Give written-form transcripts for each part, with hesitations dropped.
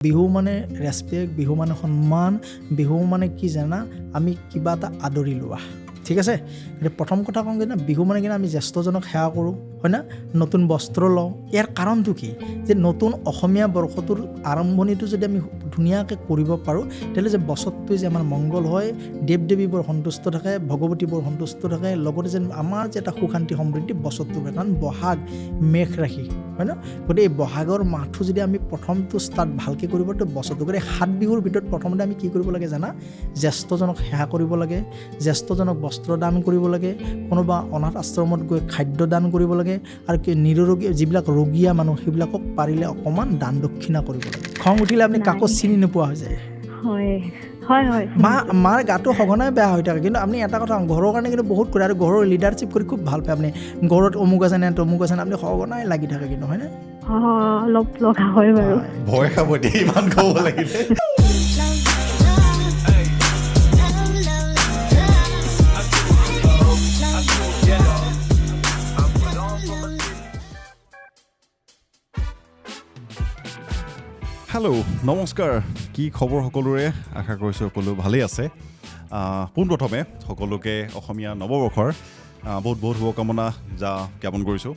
বিহু মানে ৰেচপেক্ট, বিহু মানে সন্মান, বিহু মানে কি জানা, আমি কিবা এটা আদৰি লোৱা, ঠিক আছে। এতিয়া প্ৰথম কথা কওঁ কিনা, বিহু মানে কিনা আমি জ্যেষ্ঠজনক সেৱা কৰোঁ, হয় না, নতুন বস্ত্ৰ লওঁ। ইয়াৰ কাৰণটো কি যে নতুন অসমীয়া বৰ্ষটোৰ আৰম্ভণিটো যদি আমি ধুনীয়াকৈ কৰিব পাৰোঁ, তেতিয়াহ'লে যে বছৰটোৱে যে আমাৰ মংগল হয়, দেৱ দেৱীবোৰ সন্তুষ্ট থাকে, ভগৱতীবোৰ সন্তুষ্ট থাকে, লগতে যেন আমাৰ যে এটা সুখ শান্তি সমৃদ্ধি বছৰটো হয়। কাৰণ বহাগ মেঘ ৰাশি, হয় ন, গতিকে এই বহাগৰ মাহটো যদি আমি প্ৰথমটো ষ্টাৰ্ট ভালকৈ কৰিব পাৰোঁ, বছৰটো গতিকে 7 বিহুৰ ভিতৰত প্ৰথমতে আমি কি কৰিব লাগে জানা, জ্যেষ্ঠজনক সেৱা কৰিব লাগে, জ্যেষ্ঠজনক বস্ত্ৰ দান কৰিব লাগে, কোনোবা অনাথ আশ্ৰমত গৈ খাদ্য দান কৰিব লাগে, আৰু নিৰোগী যিবিলাক ৰোগীয়া মানুহ সেইবিলাকক পাৰিলে অকণমান দান দক্ষিণা কৰিব লাগে। খং উঠিলে আপুনি কাকো চিনি নোপোৱা হৈ যায়। মাৰ গাটো সঘনাই বেয়া হৈ থাকে, কিন্তু আপুনি এটা কথা ঘৰৰ কাৰণে কিন্তু বহুত কৰে, আৰু ঘৰৰ লিডাৰশ্বিপ কৰি খুব ভাল পায়। আপুনি ঘৰত অমুক আছে নে তমুক আছে নে, আপুনি সঘনাই লাগি থাকে কিন্তু, হয়নে? অলপ লগা হয় বাৰু, ভয় খাব দিয়ে ইমান ক'ব লাগিলে। হেল্ল', নমস্কাৰ, কি খবৰ সকলোৰে? আশা কৰিছোঁ সকলো ভালেই আছে। পোনপ্ৰথমে সকলোকে অসমীয়া নৱবৰ্ষৰ বহুত বহুত শুভকামনা জ্ঞাপন কৰিছোঁ।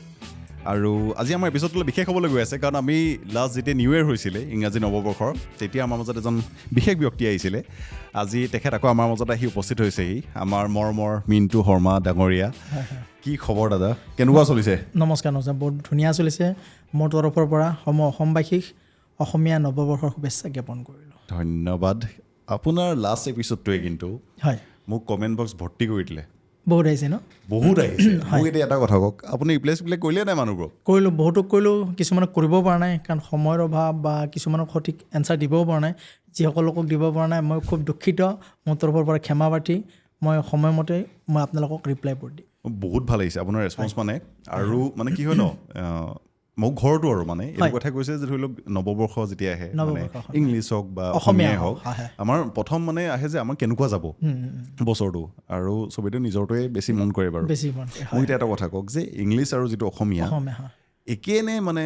আৰু আজি আমাৰ এপিছ'ডটোলৈ বিশেষ হ'বলৈ গৈ আছে, কাৰণ আমি লাষ্ট যেতিয়া নিউ ইয়েৰ হৈছিলে ইংৰাজী নৱবৰ্ষৰ, তেতিয়া আমাৰ মাজত এজন বিশেষ ব্যক্তি আহিছিলে। আজি তেখেত আকৌ আমাৰ মাজত আহি উপস্থিত হৈছেহি, আমাৰ মৰমৰ মিণ্টু শৰ্মা ডাঙৰীয়া। কি খবৰ দাদা, কেনেকুৱা চলিছে? নমস্কাৰ, বহুত ধুনীয়া চলিছে। মোৰ তৰফৰ পৰা অসমবাসীক অসমীয়া নৱবৰ্ষৰ শুভেচ্ছা জ্ঞাপন কৰিলোঁ। ধন্যবাদ। আপোনাৰ লাষ্ট এপিছ'ডটোৱে কিন্তু হয়, মোক কমেণ্ট বক্স ভৰ্তি কৰি দিলে। বহুত আহিছে ন? বহুত আহিছে। মোক এতিয়া এটা কথা কওক, আপুনি ৰিপ্লেচ কৰিলে নাই মানুহবোৰক? কৰিলোঁ, বহুতক কৰিলোঁ, কিছুমানক কৰিব পৰা নাই, কাৰণ সময়ৰ অভাৱ বা কিছুমানক সঠিক এনচাৰ দিবও পৰা নাই। যিসকলক দিব পৰা নাই মই খুব দুখিত, মোৰ তৰফৰ পৰা ক্ষমা প্ৰাৰ্থী। মই সময়মতে মই আপোনালোকক ৰিপ্লাইবোৰ দিম। বহুত ভাল লাগিছে আপোনাৰ ৰেছপন্স মানে। আৰু মানে কি হয় ন, মোক ঘৰটো আৰু মানে এইটো কথা কৈছে যে ধৰি লওক নৱবৰ্ষ যেতিয়া আহে, মানে ইংলিছ হওক বা অসমীয়াই হওক, আমাৰ প্ৰথম মানে আহে যে আমাৰ কেনেকুৱা যাব বছৰটো, আৰু চবেইটো নিজৰটোৱে বেছি মন কৰে বাৰু। মোক এতিয়া এটা কথা কওক যে ইংলিছ আৰু যিটো অসমীয়া একেই নে, মানে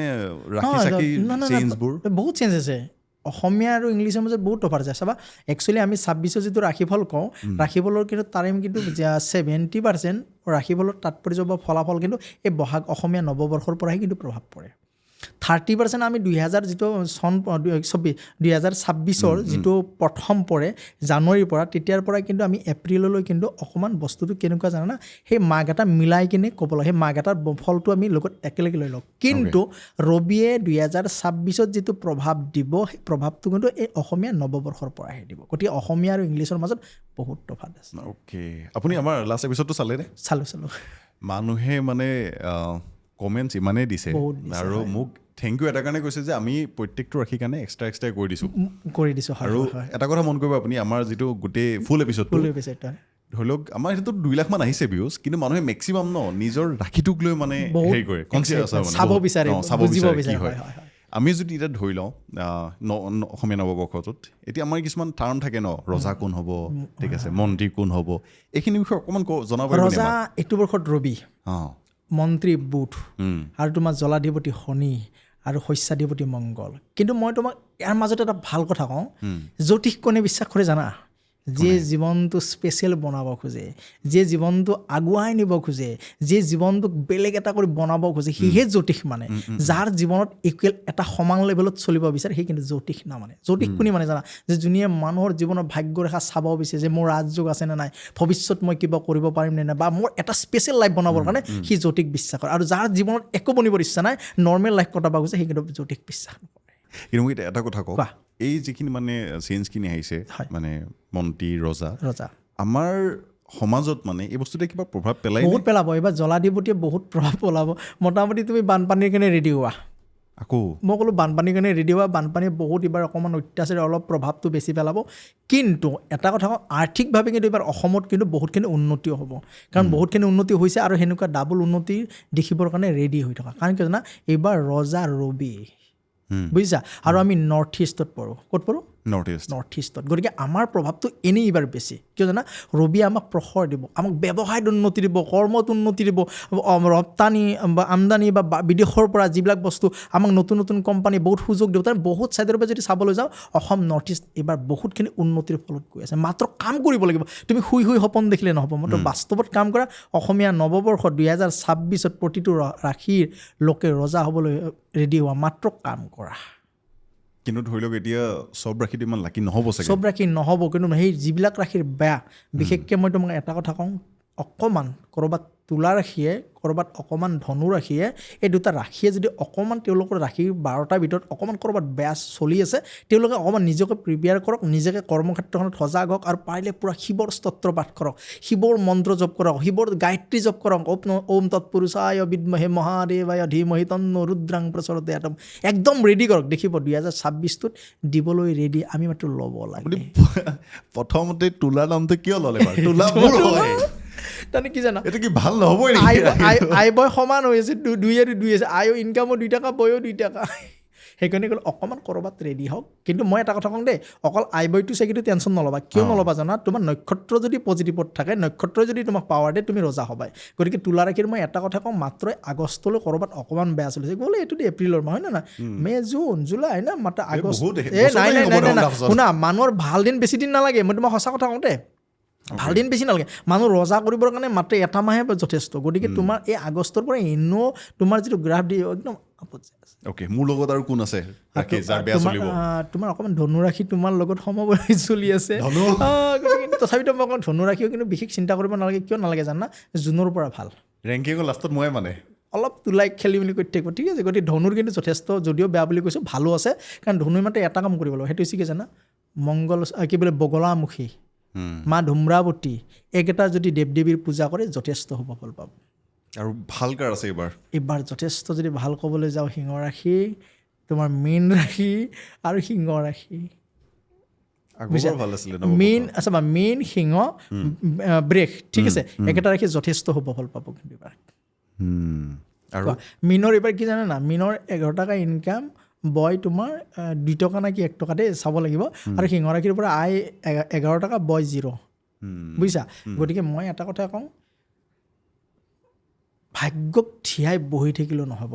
ৰাখি চাকি চেঞ্জবোৰ? বহুত চেঞ্জ আছে। অসমীয়া আৰু ইংলিছৰ মাজত বহুত তফাৎ আছে। চাবা, একচুৱেলি আমি 26 যিটো ৰাশিফল কওঁ, ৰাশিফলৰ কিন্তু তাৰে কিন্তু 70% ৰাশিফলৰ তাৎপৰ্য বা ফলাফল কিন্তু এই বহাগ অসমীয়া নৱবৰ্ষৰ পৰাহে কিন্তু প্ৰভাৱ পৰে। 30% আমি 2026 যিটো প্ৰথম পৰে জানুৱাৰীৰ পৰা, তেতিয়াৰ পৰা কিন্তু আমি এপ্ৰিললৈ কিন্তু অকণমান বস্তুটো কেনেকুৱা জানা না, সেই মাঘ এটা মিলাই কিনে ক'ব লাগে, সেই মাঘ এটাৰ ফলটো আমি লগত একেলগে লৈ লওঁ। কিন্তু ৰবিয়ে 2026 যিটো প্ৰভাৱ দিব, সেই প্ৰভাৱটো কিন্তু এই অসমীয়া নৱবৰ্ষৰ পৰাহে দিব। গতিকে অসমীয়া আৰু ইংলিছৰ মাজত বহুত তফাৎ আছে। অ'কে, আপুনি আমাৰ লাষ্ট এপিছ'ডটো চালেনে? চালোঁ। মানুহে মানে কমেণ্টছ ইমানেই দিছে, আৰু মোক থেংক ইউ এটা কাৰণে কৈছে যে আমি প্ৰত্যেকটো ৰাশিৰ কাৰণে এক্সট্ৰা কৰি দিছোঁ। আৰু এটা কথা মন কৰিব আপুনি, আমাৰ যিটো গোটেই ফুল এপিছ'ডটো ধৰি লওক আমাৰ সেইটো 2 লাখ মান আহিছে ভিউজ, কিন্তু মানুহে মেক্সিমাম নিজৰ ৰাশিটোক লৈ মানে হেৰি কৰে, কনচিয়াছ হয়, চাব বিচাৰে কি হয়। আমি যদি এতিয়া ধৰি লওঁ অসমীয়া নৱবৰ্ষটোত, এতিয়া আমাৰ কিছুমান টাৰ্ম থাকে ন, ৰজা কোন হ'ব, ঠিক আছে, মন্ত্ৰী কোন হ'ব, এইখিনি বিষয়ে অকণমান জনাব। ৰজা এইটো বৰ্ষত ৰবি, মন্ত্ৰী বুধ, আৰু তোমাৰ জলাধিপতি শনি, আৰু শস্যাধিপতি মংগল। কিন্তু মই তোমাক ইয়াৰ মাজতে এটা ভাল কথা কওঁ, জ্যোতিষ কোনে বিশ্বাস কৰে জানা? যে জীৱনটো স্পেচিয়েল বনাব খোজে, যে জীৱনটো আগুৱাই নিব খোজে, যে জীৱনটোক বেলেগ এটা কৰি বনাব খোজে, সিহে জ্যোতিষ মানে। যাৰ জীৱনত ইকুৱেল এটা সমান লেভেলত চলিব বিচাৰে, সেই কিন্তু জ্যোতিষ নামানে। জ্যোতিষ কোনে মানে জানা? যে যোনে মানুহৰ জীৱনৰ ভাগ্যৰেখা চাব বিচাৰে, যে মোৰ ৰাজযোগ আছে নে নাই, ভৱিষ্যত মই কিবা কৰিব পাৰিম নে নাই, বা মোৰ এটা স্পেচিয়েল লাইফ বনাবৰ কাৰণে সি জ্যোতিষ বিশ্বাস কৰে। আৰু যাৰ জীৱনত একো বনিবৰ ইচ্ছা নাই, নৰ্মেল লাইফ কটাব খোজে, সেই কিন্তু জ্যোতিষ বিশ্বাস নকৰে। কিন্তু মোক এটা কথা কওক, এই যিখিনি মানে চেঞ্জখিনি আহিছে, মানে মন্ত্ৰী ৰজা, আমাৰ সমাজত মানে এই বস্তুটোৱে কিবা প্ৰভাৱ পেলাই? বহুত পেলাব। এইবাৰ জলাধিপতিয়ে বহুত প্ৰভাৱ পেলাব। মোটামুটি তুমি বানপানীৰ কাৰণে ৰেডি হোৱা। আকৌ মই ক'লোঁ বানপানীৰ কাৰণে ৰেডি হোৱা। বানপানীয়ে বহুত এইবাৰ অকণমান অত্যাচাৰী, অলপ প্ৰভাৱটো বেছি পেলাব। কিন্তু এটা কথা কওঁ, আৰ্থিকভাৱে কিন্তু এইবাৰ অসমত কিন্তু বহুতখিনি উন্নতিও হ'ব। কাৰণ বহুতখিনি উন্নতি হৈছে, আৰু সেনেকুৱা ডাবল উন্নতি দেখিবৰ কাৰণে ৰেডি হৈ থকা। কাৰণ কি জানা, এইবাৰ ৰজা ৰবি, বুজিছা? আৰু আমি নৰ্থ ইষ্টত পৰোঁ। ক'ত পৰোঁ? নৰ্থ ইষ্ট নৰ্থ ইষ্টত গতিকে আমাৰ প্ৰভাৱটো এনেই এইবাৰ বেছি কিয় জানা ৰবিয়ে আমাক প্ৰসাৰ দিব আমাক ব্যৱসায়ত উন্নতি দিব কৰ্মত উন্নতি দিব ৰপ্তানি বা আমদানি বা বিদেশৰ পৰা যিবিলাক বস্তু আমাক নতুন নতুন কোম্পানী বহুত সুযোগ দিব তাৰ বহুত ছাইডৰ পৰা যদি চাবলৈ যাওঁ অসম নৰ্থ ইষ্ট এইবাৰ বহুতখিনি উন্নতিৰ ফলত গৈ আছে মাত্ৰ কাম কৰিব লাগিব তুমি শুই শুই সপোন দেখিলে নহ'ব মাত্ৰ বাস্তৱত কাম কৰা অসমীয়া নৱবৰ্ষ 2026ত প্ৰতিটো ৰাশিৰ লোকে ৰজা হ'বলৈ ৰেডি হোৱা মাত্ৰ কাম কৰা কিন্তু ধৰি লওক এতিয়া চব ৰাশিটো ইমান লাকি নহ'ব চাগে চব ৰাশি নহ'ব কিন্তু সেই যিবিলাক ৰাশিৰ বেয়া বিশেষকৈ মই তোমাক এটা কথা কওঁ অকণমান ক'ৰবাত তুলা ৰাশিয়ে ক'ৰবাত অকণমান ধনু ৰাশিয়ে এই দুটা ৰাশিয়ে যদি অকণমান তেওঁলোকৰ ৰাশিৰ 12টাৰ ভিতৰত অকণমান ক'ৰবাত বেয়া চলি আছে তেওঁলোকে অকণমান নিজকে প্ৰিপেয়াৰ কৰক নিজকে কৰ্মক্ষেত্ৰখনত সজাগ হওক আৰু পাৰিলে পূৰা শিৱৰ স্তোত্ৰ পাঠ কৰক শিৱৰ মন্ত্ৰ জপ কৰক শিৱৰ গায়ত্ৰী জপ কৰক ওম তৎপুৰুষায় বিদ্মহে মহাদেৱায় ধীমহি তন্নো ৰুদ্ৰাং প্ৰচোদয়াৎ একদম ৰেডি কৰক দেখিব 2026টোত দিবলৈ ৰেডি আমি মাত্ৰ ল'ব লাগে প্ৰথমতে তোলাৰ নামটো কিয় ল'লে বাৰু তোলা মোৰ হয় তাৰমানে কি জানা এইটো কি ভাল নহ'বই আই বয় সমান হৈ আছে দুয়ে দুই আছে আয়ো ইনকামো 2 টকা বয়ো 2 টকা সেইকাৰণে ক'লে অকণমান ক'ৰবাত ৰেডি হওক কিন্তু মই এটা কথা কওঁ দেই অকল আই বয়টো চাই কিন্তু টেনশ্যন নল'বা কিয় নল'বা জানা তোমাৰ নক্ষত্ৰ যদি পজিটিভত থাকে নক্ষত্ৰই যদি তোমাক পাৱাৰ দিয়ে তুমি ৰজা হ'বাই গতিকে তুলা ৰাশিৰ মই এটা কথা কওঁ মাত্ৰ আগষ্টলৈ ক'ৰবাত অকণমান বেয়া চলিছে গ'লে এইটো এপ্ৰিলৰ মাহ হয় না মে জুন জুলাই না মাত্ৰ আগষ্ট নাই শুনা মানুহৰ ভাল দিন বেছি দিন নালাগে মই তোমাক সঁচা কথা কওঁ দেই ভাল দিন বেছি নালাগে মানুহ ৰজা কৰিবৰ কাৰণে মাত্ৰ এটা মাহে যথেষ্ট গতিকে তোমাৰ এই আগষ্টৰ পৰা এনেও তোমাৰ যিটো গ্ৰাফ দিয়ে একদম অ'কে মোৰ লগত আৰু কোন আছে তোমাৰ অকণমান ধনুৰাশি তোমাৰ লগত সমবয়সী চলি আছে তথাপিতো মই অকণ ধনুৰাশিও কিন্তু বিশেষ চিন্তা কৰিব নালাগে কিয় নালাগে জানা জুনৰ পৰা ভাল ৰেংকিঙৰ লাষ্টত মই মানে অলপ তোলাই খেলি মেলি কৰি থাকিব ঠিক আছে গতিকে ধনুৰ কিন্তু যথেষ্ট যদিও বেয়া বুলি কৈছোঁ ভালো আছে কাৰণ ধনুৰ মাত্ৰ এটা কাম কৰিব লাগিব সেইটো হৈছে কি জানা মংগল কি বোলে বগলামুখী মা ধুম্ৰাৱতী এইকেইটা যদি দেৱ দেৱীৰ পূজা কৰে যথেষ্ট শুভ ফল পাব আৰু ভাল কাৰ আছে এইবাৰ যথেষ্ট যদি ভাল ক'বলৈ যাওঁ সিংহ ৰাশি তোমাৰ মীন ৰাশি আৰু সিংহ ৰাশি মীন আচ্ছা বা মীন সিংহ ব্ৰেক ঠিক আছে একেটা ৰাশি যথেষ্ট শুভ ফল পাব কিন্তু এইবাৰ মীনৰ এইবাৰ কি জানে না মীনৰ 11 টকা ইনকাম বয় তোমাৰ 2 টকা নে কি 1 টকা দেই চাব লাগিব আৰু সিংহ ৰাশিৰ পৰা আই 11 টকা বয় 0 বুজিছা গতিকে মই এটা কথা কওঁ ভাগ্যক থিয়াই বহি থাকিলেও নহ'ব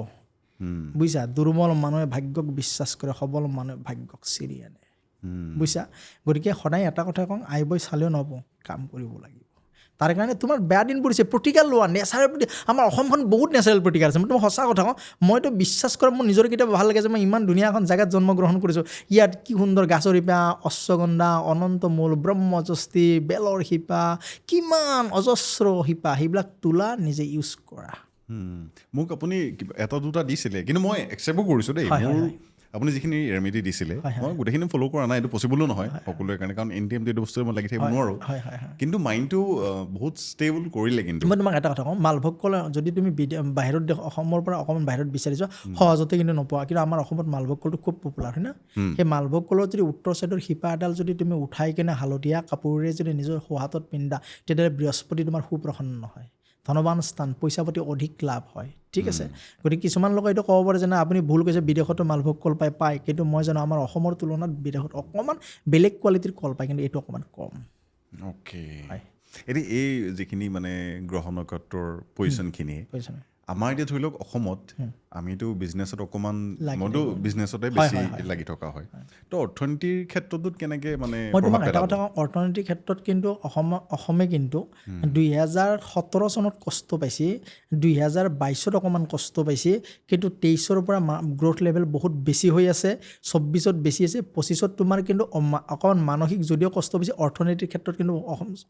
বুজিছা দুৰ্বল মানুহে ভাগ্যক বিশ্বাস কৰে সবল মানুহে ভাগ্যক চিৰি আনে বুজিছা গতিকে সদায় এটা কথা কওঁ আই বয় চালেও নহ'ব কাম কৰিব লাগিব তাৰ কাৰণে তোমাৰ বেয়া দিন পৰিছে প্ৰতিকাৰ লোৱা নেচাৰেল প্ৰতি আমাৰ অসমখন বহুত নেচাৰেল প্ৰতিকাৰ আছে মই তোমাক সঁচা কথা কওঁ মইতো বিশ্বাস কৰোঁ মোৰ নিজৰ কেতিয়াবা ভাল লাগে যে মই ইমান ধুনীয়া এখন জেগাত জন্মগ্ৰহণ কৰিছোঁ ইয়াত কি সুন্দৰ গাছৰ শিপা অশ্বগন্ধা অনন্তমূল ব্ৰহ্মযষ্টি বেলৰ শিপা কিমান অজস্ৰ শিপা সেইবিলাক তোলা নিজে ইউজ কৰা মোক আপুনি এটা দুটা দিছিলে কিন্তু মই একচেপ্টো কৰিছোঁ দেই আপুনি যিখিনি ৰেমেডি দিছিলে মই গোটেইখিনি ফ'ল' কৰা নাই এইটো পচিবলো নহয় সকলোৰে কাৰণে কাৰণ এনি টাইম এইটো বস্তু মই লাগি থাকিব নোৱাৰোঁ কিন্তু মাইণ্ডটো বহুত ষ্টেবল কৰিলে কিন্তু মই তোমাক এটা কথা কওঁ মালভোগ কল যদি তুমি বাহিৰত অসমৰ পৰা অকণমান বাহিৰত বিচাৰিছা সহজতে কিন্তু নোপোৱা কিন্তু আমাৰ অসমত মালভোগ কলটো খুব পপুলাৰ হয় না সেই মালভোগ কলৰ যদি উত্তৰ ছাইডৰ শিপা এডাল যদি তুমি উঠাই কিনে হালধীয়া কাপোৰেৰে যদি নিজৰ সোঁহাতত পিন্ধা তেতিয়াহ'লে বৃহস্পতি তোমাৰ সুপ্ৰসন্ন নহয় ধনবান স্থান পইচা পাতি অধিক লাভ হয় ঠিক আছে গতিকে কিছুমান লোকে এইটো ক'ব পাৰে যে না আপুনি ভুল কৈছে বিদেশতো মালভোগ কল পায় কিন্তু মই জানো আমাৰ অসমৰ তুলনাত বিদেশত অকণমান বেলেগ কোৱালিটিৰ কল পায় কিন্তু এইটো অকণমান কম অ'কে এতিয়া এই যিখিনি মানে গ্ৰহ নক্ষত্ৰৰ পজিশ্যনখিনি আমাৰ এতিয়া ধৰি লওক অসমত আমিতো বিজনেছত অকণমান মইতো বিজনেছতে বেছি লাগি থকা হয় তো অৰ্থনীতিৰ ক্ষেত্ৰটোত কেনেকৈ মানে মই তোমাক এটা কথা কওঁ অৰ্থনীতিৰ ক্ষেত্ৰত কিন্তু অসমে কিন্তু 2017 চনত কষ্ট পাইছে 2022ত অকণমান কষ্ট পাইছে কিন্তু 23ৰ পৰা গ্ৰ'থ লেভেল বহুত বেছি হৈ আছে 24ত বেছি আছে 25ত তোমাৰ কিন্তু অকণমান মানসিক যদিও কষ্ট পাইছে অৰ্থনীতিৰ ক্ষেত্ৰত কিন্তু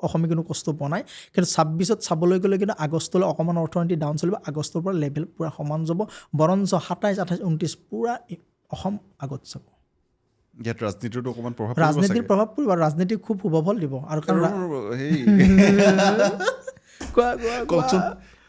অসমে কিন্তু কষ্ট পোৱা নাই কিন্তু 26ত চাবলৈ গ'লে কিন্তু আগষ্টলৈ অকণমান অৰ্থনীতি ডাউন চলিব আগষ্টৰ পৰা লেভেল পূৰা সমান যাব বৰঞ্চ 27, 28, 29 পূৰা অসম আগত যাব ইয়াত ৰাজনীতিটো অকণমান প্ৰভাৱ ৰাজনীতিৰ প্ৰভাৱ পৰিব আৰু ৰাজনীতি খুব শুভ ফল দিব আৰু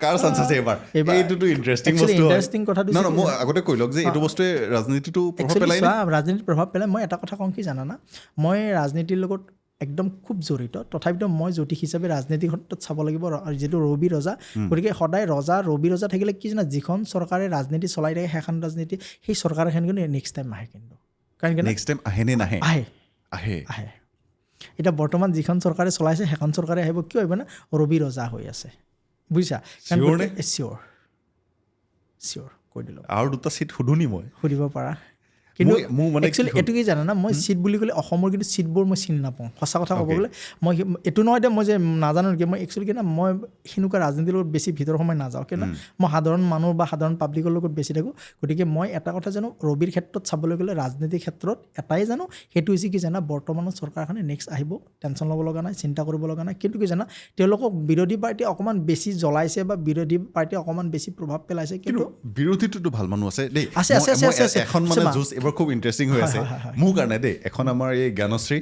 কাৰ চান্স আছে এইবাৰ এইটোতো ইণ্টাৰেষ্টিং কথাটো মই আগতে কৈ লওক যে এইটো বস্তুৱে ৰাজনীতিটো প্ৰভাৱ পেলাই ৰাজনীতিৰ প্ৰভাৱ পেলাই মই এটা কথা কওঁ কি জানানা মই ৰাজনীতিৰ লগত একদম খুব জড়িত তথাপিতো মই জ্যোতিষ হিচাপে ৰাজনীতিৰ ক্ষেত্ৰত চাব লাগিব যিটো ৰবি ৰজা গতিকে সদায় ৰবি ৰজা থাকিলে কি জানা যিখন চৰকাৰে ৰাজনীতি চলাই থাকে সেইখন ৰাজনীতি সেই চৰকাৰখন কিন্তু নেক্সট টাইম আহে কিন্তু কাৰণ নেক্সট টাইম আহেনে নাহে আহে আহে এতিয়া বৰ্তমান যিখন চৰকাৰে চলাইছে সেইখন চৰকাৰে আহিব কিয় আহিব না ৰবি ৰজা হৈ আছে বুজিছা Sure নে? চিয়'ৰ চিয়'ৰ কৈ দিলোঁ আৰু দুটা চিট সুধোনি মই সুধিব পাৰা কিন্তু মোৰ মানে একচুৱেলি এইটো কি জানা না মই চিট বুলি ক'লে অসমৰ কিন্তু চিটবোৰ মই চিনি নাপাওঁ সঁচা কথা ক'ব Okay. গ'লে মই এইটো নহয় যে মই যে নাজানো নেকি মই একচুৱেলি কি না মই সেনেকুৱা ৰাজনীতিৰ লগত বেছি ভিতৰ সময় নাযাওঁ কিয় মই সাধাৰণ মানুহ বা সাধাৰণ পাব্লিকৰ লগত বেছি থাকোঁ গতিকে মই এটা কথা জানো ৰবিৰ ক্ষেত্ৰত চাবলৈ গ'লে ৰাজনীতিৰ ক্ষেত্ৰত এটাই জানো সেইটো হৈছে কি জানা বৰ্তমানৰ চৰকাৰখনে নেক্সট আহিব টেনশ্যন ল'ব লগা নাই চিন্তা কৰিব লগা নাই কিন্তু কি জানা তেওঁলোকক বিৰোধী পাৰ্টীয়ে অকণমান বেছি জ্বলাইছে বা বিৰোধী পাৰ্টীয়ে অকণমান বেছি প্ৰভাৱ পেলাইছে কিন্তু বিৰোধীটোতো ভাল মানুহ আছে দেই আছে, আছে, মই- আছে, মই আছে, আছে। এখন মানে চাবা। জুচ এইবাৰ খুব ইণ্টাৰেষ্টিং হৈ আছে মোৰ কাৰণে দেই এখন আমাৰ এই জ্ঞানশ্ৰী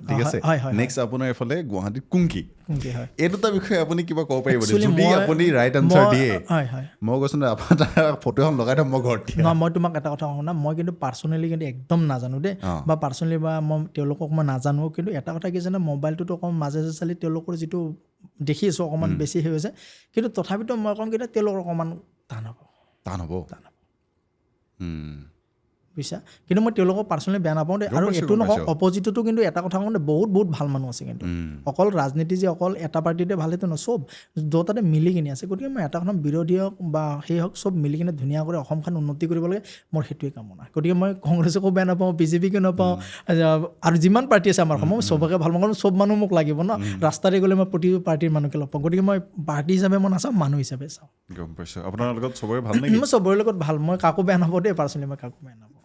ঠিক আছে হয়, হয়, নেক্সট আপোনাৰ এইফালে গুৱাহাটীত কুংকি কি হয় এই দুটা বিষয়ে আপুনি কিবা ক'ব পাৰিব নেকি? Actually যদি মই- আপুনি ৰাইট আনচাৰ মই- দিয়ে হয় হয় মই কৈছোঁ নহয় আপোনাৰ তাৰ ফটো এখন লগাই থম মই ঘৰত দিয়া নহয় মই তোমাক এটা কথা কওঁ না মই কিন্তু পাৰ্চনেলি কিন্তু একদম নাজানো দেই অঁ। বা পাৰ্চনেলি বা মই তেওঁলোকক মই নাজানো কিন্তু এটা কথা কি জানে মোবাইলটোতো অকণমান মাজে মাজে চালি তেওঁলোকৰ যিটো দেখি আছোঁ অকণমান বেছি হৈ গৈছে কিন্তু তথাপিতো মই কওঁ কিন্তু তেওঁলোকৰ অকণমান টান হ'ব টান হ'ব টান হ'ব উম। বুজিছা কিন্তু মই তেওঁলোকক পাৰ্চনেলি বেয়া নাপাওঁ দেই গম আৰু পাইছোঁ, এইটো গম নকওঁ পাইছোঁ। অপজিটতো কিন্তু এটা কথা কওঁ দেই বহুত ভাল মানুহ আছে কিন্তু অকল ৰাজনীতি যে অকল এটা পাৰ্টিতে ভাল সেইটো নহয় চব দুটাতে মিলি কিনে আছে গতিকে মই এটা কথা বিৰোধী হওক বা সেই হওক চব মিলি কিনে ধুনীয়া কৰি অসমখন উন্নতি কৰিব লাগে মোৰ সেইটোৱে কামনা গতিকে মই কংগ্ৰেছকো বেয়া নাপাওঁ বিজেপিকো নাপাওঁ আৰু যিমান পাৰ্টি আছে আমাৰ অসমত মই চবকে ভাল পাওঁ কাৰণ চব মানুহ মোক লাগিব ন ৰাস্তাৰে গ'লে মই প্ৰতিটো পাৰ্টিৰ মানুহকে লগ পাওঁ গতিকে মই পাৰ্টি হিচাপে মই নাচাওঁ মানুহ হিচাপে চাওঁ গম পাইছোঁ আপোনাৰ লগত চবৰে ভাল নেকি মই চবৰে লগত ভাল মই কাকো বেয়া নাপাওঁ দেই পাৰ্চনেলি মই কাকো বেয়া নাপাওঁ হয়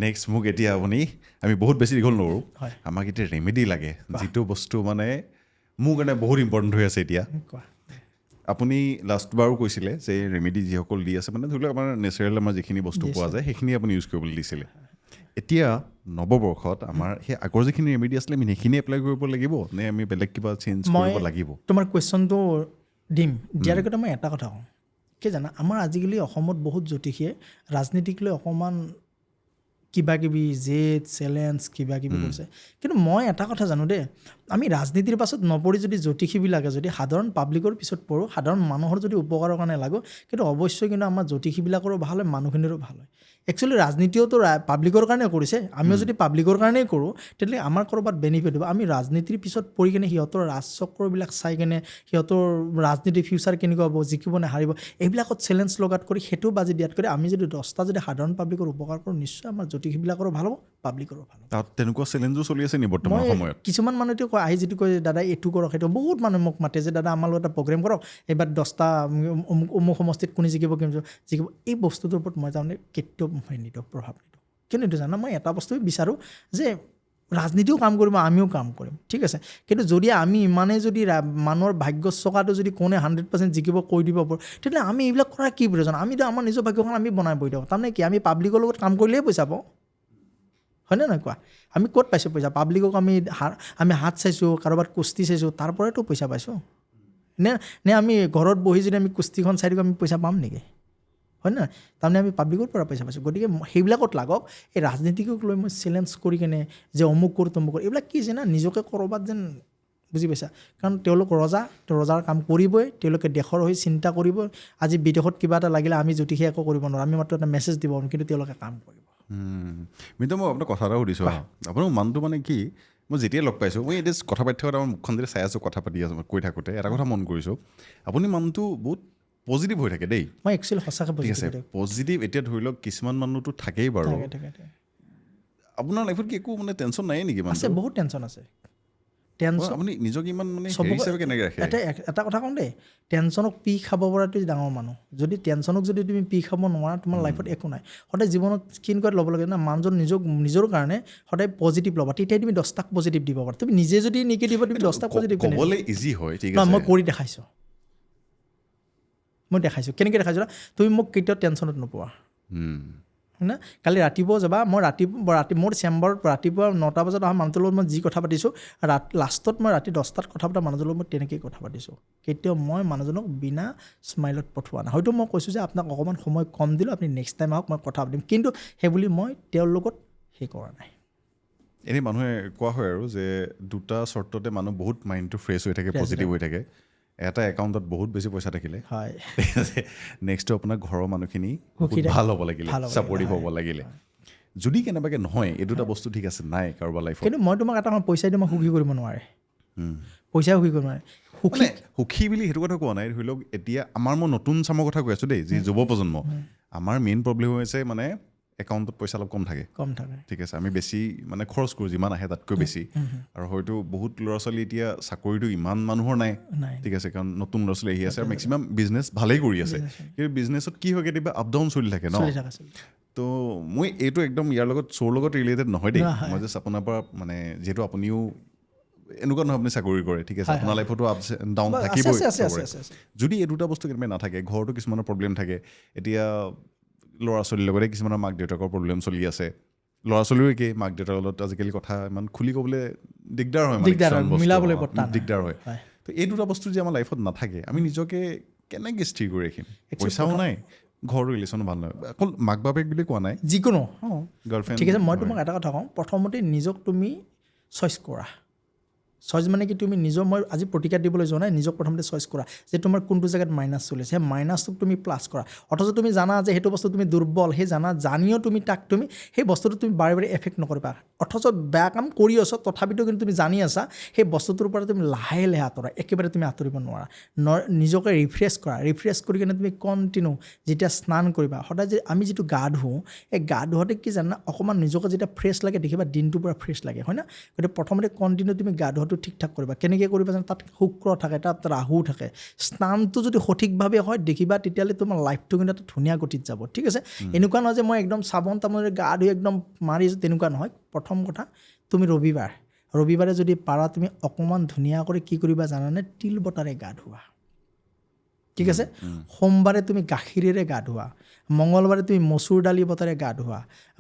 নেক্সট মোক এতিয়া আপুনি আমি বহুত বেছি দীঘল নকৰোঁ হয়। আমাক এতিয়া ৰেমেডি লাগে যিটো বস্তু মানে মোৰ কাৰণে বহুত ইম্পৰ্টেণ্ট হৈ আছে এতিয়া কোৱা আপুনি লাষ্ট বাৰো কৈছিলে যে ৰেমেডি যিসকল দি আছে মানে ধৰি লওক আমাৰ নেচাৰেল আমাৰ যিখিনি বস্তু পোৱা যায় সেইখিনি আপুনি ইউজ কৰিবলৈ দিছিলে এতিয়া নৱবৰ্ষত আমাৰ সেই আগৰ যিখিনি ৰেমেডি আছিলে আমি সেইখিনি এপ্লাই কৰিব লাগিব নে আমি বেলেগ কিবা চেঞ্জ কৰিব লাগিব তোমাৰ কুৱেশ্যনটো দিম দিয়াৰ আগতে মই এটা কথা কওঁ কি জানা আমাৰ আজিকালি অসমত বহুত জ্যোতিষীয়ে ৰাজনীতিক লৈ অকণমান কিবা কিবি জেদ চেলেঞ্জ কিবা কিবি কৰিছে কিন্তু মই এটা কথা জানো দেই আমি ৰাজনীতিৰ পাছত নপৰি যদি জ্যোতিষীবিলাকে যদি সাধাৰণ পাব্লিকৰ পিছত পঢ়োঁ সাধাৰণ মানুহৰ যদি উপকাৰৰ কাৰণে লাগো কিন্তু অৱশ্যে কিন্তু আমাৰ জ্যোতিষীবিলাকৰো ভাল হয় মানুহখিনিৰো ভাল হয় একচুৱেলি ৰাজনীতিওতো পাব্লিকৰ কাৰণে কৰিছে আমিও যদি পাব্লিকৰ কাৰণেই কৰোঁ তেতিয়াহ'লে আমাৰ ক'ৰবাত বেনিফিট হ'ব আমি ৰাজনীতিৰ পিছত পৰি কিনে সিহঁতৰ ৰাজচক্ৰবিলাক চাই কিনে সিহঁতৰ ৰাজনীতিৰ ফিউচাৰ কেনেকুৱা হ'ব জিকিব নে হাৰিব এইবিলাকত চেলেঞ্জ লগাত কৰি সেইটো বাজি দিয়াত কৰি আমি যদি 10টা যদি সাধাৰণ পাব্লিকৰ উপকাৰ কৰোঁ নিশ্চয় আমাৰ জ্যোতিষীবিলাকৰো ভাল হ'ব পাব্লিকৰো ভাল হ'ব তাত তেনেকুৱা চেলেঞ্জো চলি আছে নি বৰ্তমান মই সময়ত কিছুমান মানুহেতো কয় আহি যিটো কয় দাদা এইটো কৰক সেইটো বহুত মানুহে মোক মাতে যে দাদা আমাৰ লগত এটা প্ৰগ্ৰেম কৰক এইবাৰ 10টা অমুক সমষ্টিত কোনে জিকিব জিকিব এই বস্তুটোৰ ওপৰত মই তাৰমানে কেতিয়াও মই নিদিওঁ প্ৰভাৱ নিদিওঁ কিন্তু এইটো জানা মই এটা বস্তুৱে বিচাৰোঁ যে ৰাজনীতিও কাম কৰিব আমিও কাম কৰিম ঠিক আছে কিন্তু যদি আমি ইমানেই যদি মানুহৰ ভাগ্য চকাটো যদি কোনে 100% জিকিব কৈ দিব পাৰোঁ তেতিয়াহ'লে আমি এইবিলাক কৰাৰ কি প্ৰয়োজন আমিতো আমাৰ নিজৰ ভাগ্যখন আমি বনাই বহি থাকোঁ তাৰমানে কি আমি পাব্লিকৰ লগত কাম কৰিলেই পইচা পাওঁ হয়নে নহয় কোৱা আমি ক'ত পাইছোঁ পইচা পাব্লিকক আমি হাত চাইছোঁ কাৰোবাৰ কুস্তি চাইছোঁ তাৰ পৰাইতো পইচা পাইছোঁ নে আমি ঘৰত বহি যদি আমি কুস্তিখন চাই থাকোঁ আমি পইচা পাম নেকি হয় নহয় তাৰমানে আমি পাব্লিকৰ পৰা পইচা পাইছোঁ গতিকে সেইবিলাকত লাগক এই ৰাজনীতিকক লৈ মই চেলেঞ্জ কৰি কেনে যে অমুক কৰোঁ তমুক কৰোঁ এইবিলাক কি জানা নিজকে ক'ৰবাত যেন বুজি পাইছা কাৰণ তেওঁলোক ৰজাৰ কাম কৰিবই তেওঁলোকে দেশৰ হৈ চিন্তা কৰিবই আজি বিদেশত কিবা এটা লাগিলে আমি জ্যোতিষী একো কৰিব নোৱাৰোঁ আমি মাত্ৰ এটা মেছেজ দিব পাৰিম কিন্তু তেওঁলোকে কাম কৰিব মিত্ৰ মই আপোনাক কথা এটা সুধিছোঁ আপোনাৰ মানুহটো মানে কি মই যেতিয়াই লগ পাইছোঁ মই এতিয়া কথা পাতি থকা আমাৰ মুখখন যেতিয়া চাই আছোঁ কথা পাতি আছোঁ কৈ থাকোঁতে এটা কথা মন কৰিছোঁ আপুনি মানুহটো বহুত পজিটিভ হৈ থাকে দেই মই একচুৱেলি সঁচাকৈ ঠিক আছে পজিটিভ এতিয়া ধৰি লওক কিছুমান মানুহতো থাকেই বাৰু আপোনাৰ লাইফত কি একো মানে টেনশ্যন নাই নেকি আছে বহুত টেনশ্যন আছে আপুনি নিজকে ইমান মানে হেৰি হিচাপে কেনেকৈ ৰাখে এটা কথা কওঁ দেই টেনশ্যনক পি খাব পৰাটোৱে ডাঙৰ মানুহ যদি টেনশ্যনক যদি তুমি পি খাব নোৱাৰা তোমাৰ লাইফত একো নাই সদায় জীৱনত কেনেকুৱা ল'ব লাগে না মানুহজন নিজৰ কাৰণে সদায় পজিটিভ ল'বা তেতিয়াই তুমি 10টাক পজিটিভ দিব পাৰা তুমি নিজে যদি নিগেটিভ তুমি 10টাক পজিটিভ ক'বলৈ ইজি হয় ঠিক না আছে মই কৰি দেখাইছোঁ কেনেকৈ দেখাইছোঁ তুমি মোক কেতিয়াও টেনশ্যনত নোপোৱা না কালি ৰাতিপুৱা যাবা মই মোৰ চেম্বাৰত ৰাতিপুৱা 9টা বজাত অহা মানুহটোৰ লগত মই যি কথা পাতিছোঁ লাষ্টত মই ৰাতি 10টাত কথা পতা মানুহজনৰ লগত মই তেনেকৈয়ে কথা পাতিছোঁ কেতিয়াও মই মানুহজনক বিনা স্মাইলত পঠোৱা নাই হয়তো মই কৈছোঁ যে আপোনাক অকণমান সময় কম দিলোঁ আপুনি নেক্সট টাইম আহক মই কথা পাতিম কিন্তু সেইবুলি মই তেওঁৰ লগত সেই কৰা নাই এনেই মানুহে কোৱা হয় আৰু যে দুটা চৰ্ততে মানুহ বহুত মাইণ্ডটো ফ্ৰেছ হৈ থাকে পজিটিভ হৈ থাকে এটা একাউণ্টত বহুত বেছি পইচা থাকিলে হয় নেক্সটটো আপোনাৰ ঘৰৰ মানুহখিনি সুখী ভাল হ'ব লাগিলে ভাল হ'ব ছাপৰ্টিভ লাগিলে, হ'ব লাগিলে যদি কেনেবাকৈ নহয় এই দুটা বস্তু ঠিক আছে নাই কাৰোবাৰ লাইফত কিন্তু মই তোমাক এটা পইচাই তোমাক সুখী কৰিব নোৱাৰে পইচাই সুখী কৰিব নোৱাৰে সুখী সুখী বুলি সেইটো কথা কোৱা নাই ধৰি লওক এতিয়া আমাৰ মই নতুন চামৰ কথা কৈ আছোঁ দেই যি যুৱ প্ৰজন্ম আমাৰ মেইন প্ৰব্লেম হৈছে মানে একাউণ্টত পইচা অলপ কম থাকে ঠিক আছে আমি বেছি মানে খৰচ কৰোঁ যিমান আহে তাতকৈ বেছি আৰু হয়তো বহুত ল'ৰা ছোৱালী এতিয়া চাকৰিটো ইমান মানুহৰ নাই ঠিক আছে কাৰণ নতুন ল'ৰা ছোৱালী আহি আছে আৰু মেক্সিমাম বিজনেছ ভালেই কৰি আছে কিন্তু বিজনেছত কি হয় কেতিয়াবা আপ ডাউন চলি থাকে ন তো মই এইটো একদম ইয়াৰ লগত শ্ব'ৰ লগত ৰিলেটেড নহয় দেই মই জাষ্ট আপোনাৰ পৰা মানে যিহেতু আপুনিও এনেকুৱা নহয় আপুনি চাকৰি কৰে ঠিক আছে আপোনাৰ লাইফতো আপছ এণ্ড ডাউন থাকিবই যদি এই দুটা বস্তু কেনেবাকৈ নাথাকে ঘৰতো কিছুমানৰ প্ৰব্লেম থাকে এতিয়া ল'ৰা ছোৱালীৰ লগতে কিছুমানৰ মাক দেউতাকৰ প্ৰব্লেম চলি আছে ল'ৰা ছোৱালীও একেই মাক দেউতাকৰ লগত আজিকালি কথা ইমান খুলি ক'বলৈ দিগদাৰ হয় দিগদাৰ হয় তো এই দুটা বস্তু যে আমাৰ লাইফত নাথাকে আমি নিজকে কেনেকৈ স্থিৰ কৰি ৰাখিম পইচাও নাই ঘৰৰ ৰিলেশ্যনো ভাল নহয় অকল মাক বাপেক বুলি কোৱা নাই যিকোনো গাৰ্লফ্ৰেণ্ড ঠিক আছে মই তোমাক এটা কথা কওঁ প্ৰথমতে নিজক তুমি চইচ কৰা চইচ মানে কি তুমি নিজৰ মই আজি প্ৰতিকাৰ দিবলৈ যোৱা নাই নিজক প্ৰথমতে চইচ কৰা যে তোমাৰ কোনটো জেগাত মাইনাছ চলিছে সেই মাইনাছটোক তুমি প্লাছ কৰা অথচ তুমি জানা যে সেইটো বস্তু তুমি দুৰ্বল সেই জানিও তুমি তাক তুমি সেই বস্তুটো তুমি বাৰে বাৰে এফেক্ট নকৰিবা অথচ বেয়া কাম কৰি আছ তথাপিতো কিন্তু তুমি জানি আছা সেই বস্তুটোৰ পৰা তুমি লাহে লাহে আঁতৰা একেবাৰে তুমি আঁতৰিব নোৱাৰা নিজকে ৰিফ্ৰেছ কৰি কিনে তুমি কণ্টিনিউ যেতিয়া স্নান কৰিবা সদায় যে আমি যিটো গা ধুওঁ এই গা ধোৱাতে কি জানা অকণমান নিজকে যেতিয়া ফ্ৰেছ লাগে দেখিবা দিনটোৰ পৰা ফ্ৰেছ লাগে হয় না গতিকে প্ৰথমতে কণ্টিনিউ তুমি গা ধোৱাটো ঠিক ঠাক কৰিবা কেনেকৈ কৰিবা জানো তাত শুক্ৰ থাকে তাত ৰাহু থাকে স্নানটো যদি সঠিকভাৱে হয় দেখিবা তেতিয়াহ'লে তোমাৰ লাইফটো কিন্তু এটা ধুনীয়া গতিত যাব ঠিক আছে এনেকুৱা নহয় যে মই একদম চাবোন তাবোনেৰে গা ধুই একদম মাৰিছোঁ তেনেকুৱা নহয় প্ৰথম কথা তুমি ৰবিবাৰে যদি পাৰা তুমি অকণমান ধুনীয়া কৰি কি কৰিবা জানানে তিল বতাৰে গা ধোৱা ঠিক আছে সোমবাৰে তুমি গাখীৰেৰে গা ধোৱা মঙলবাৰে তুমি মচুৰ দালি বতাৰে গা ধোৱা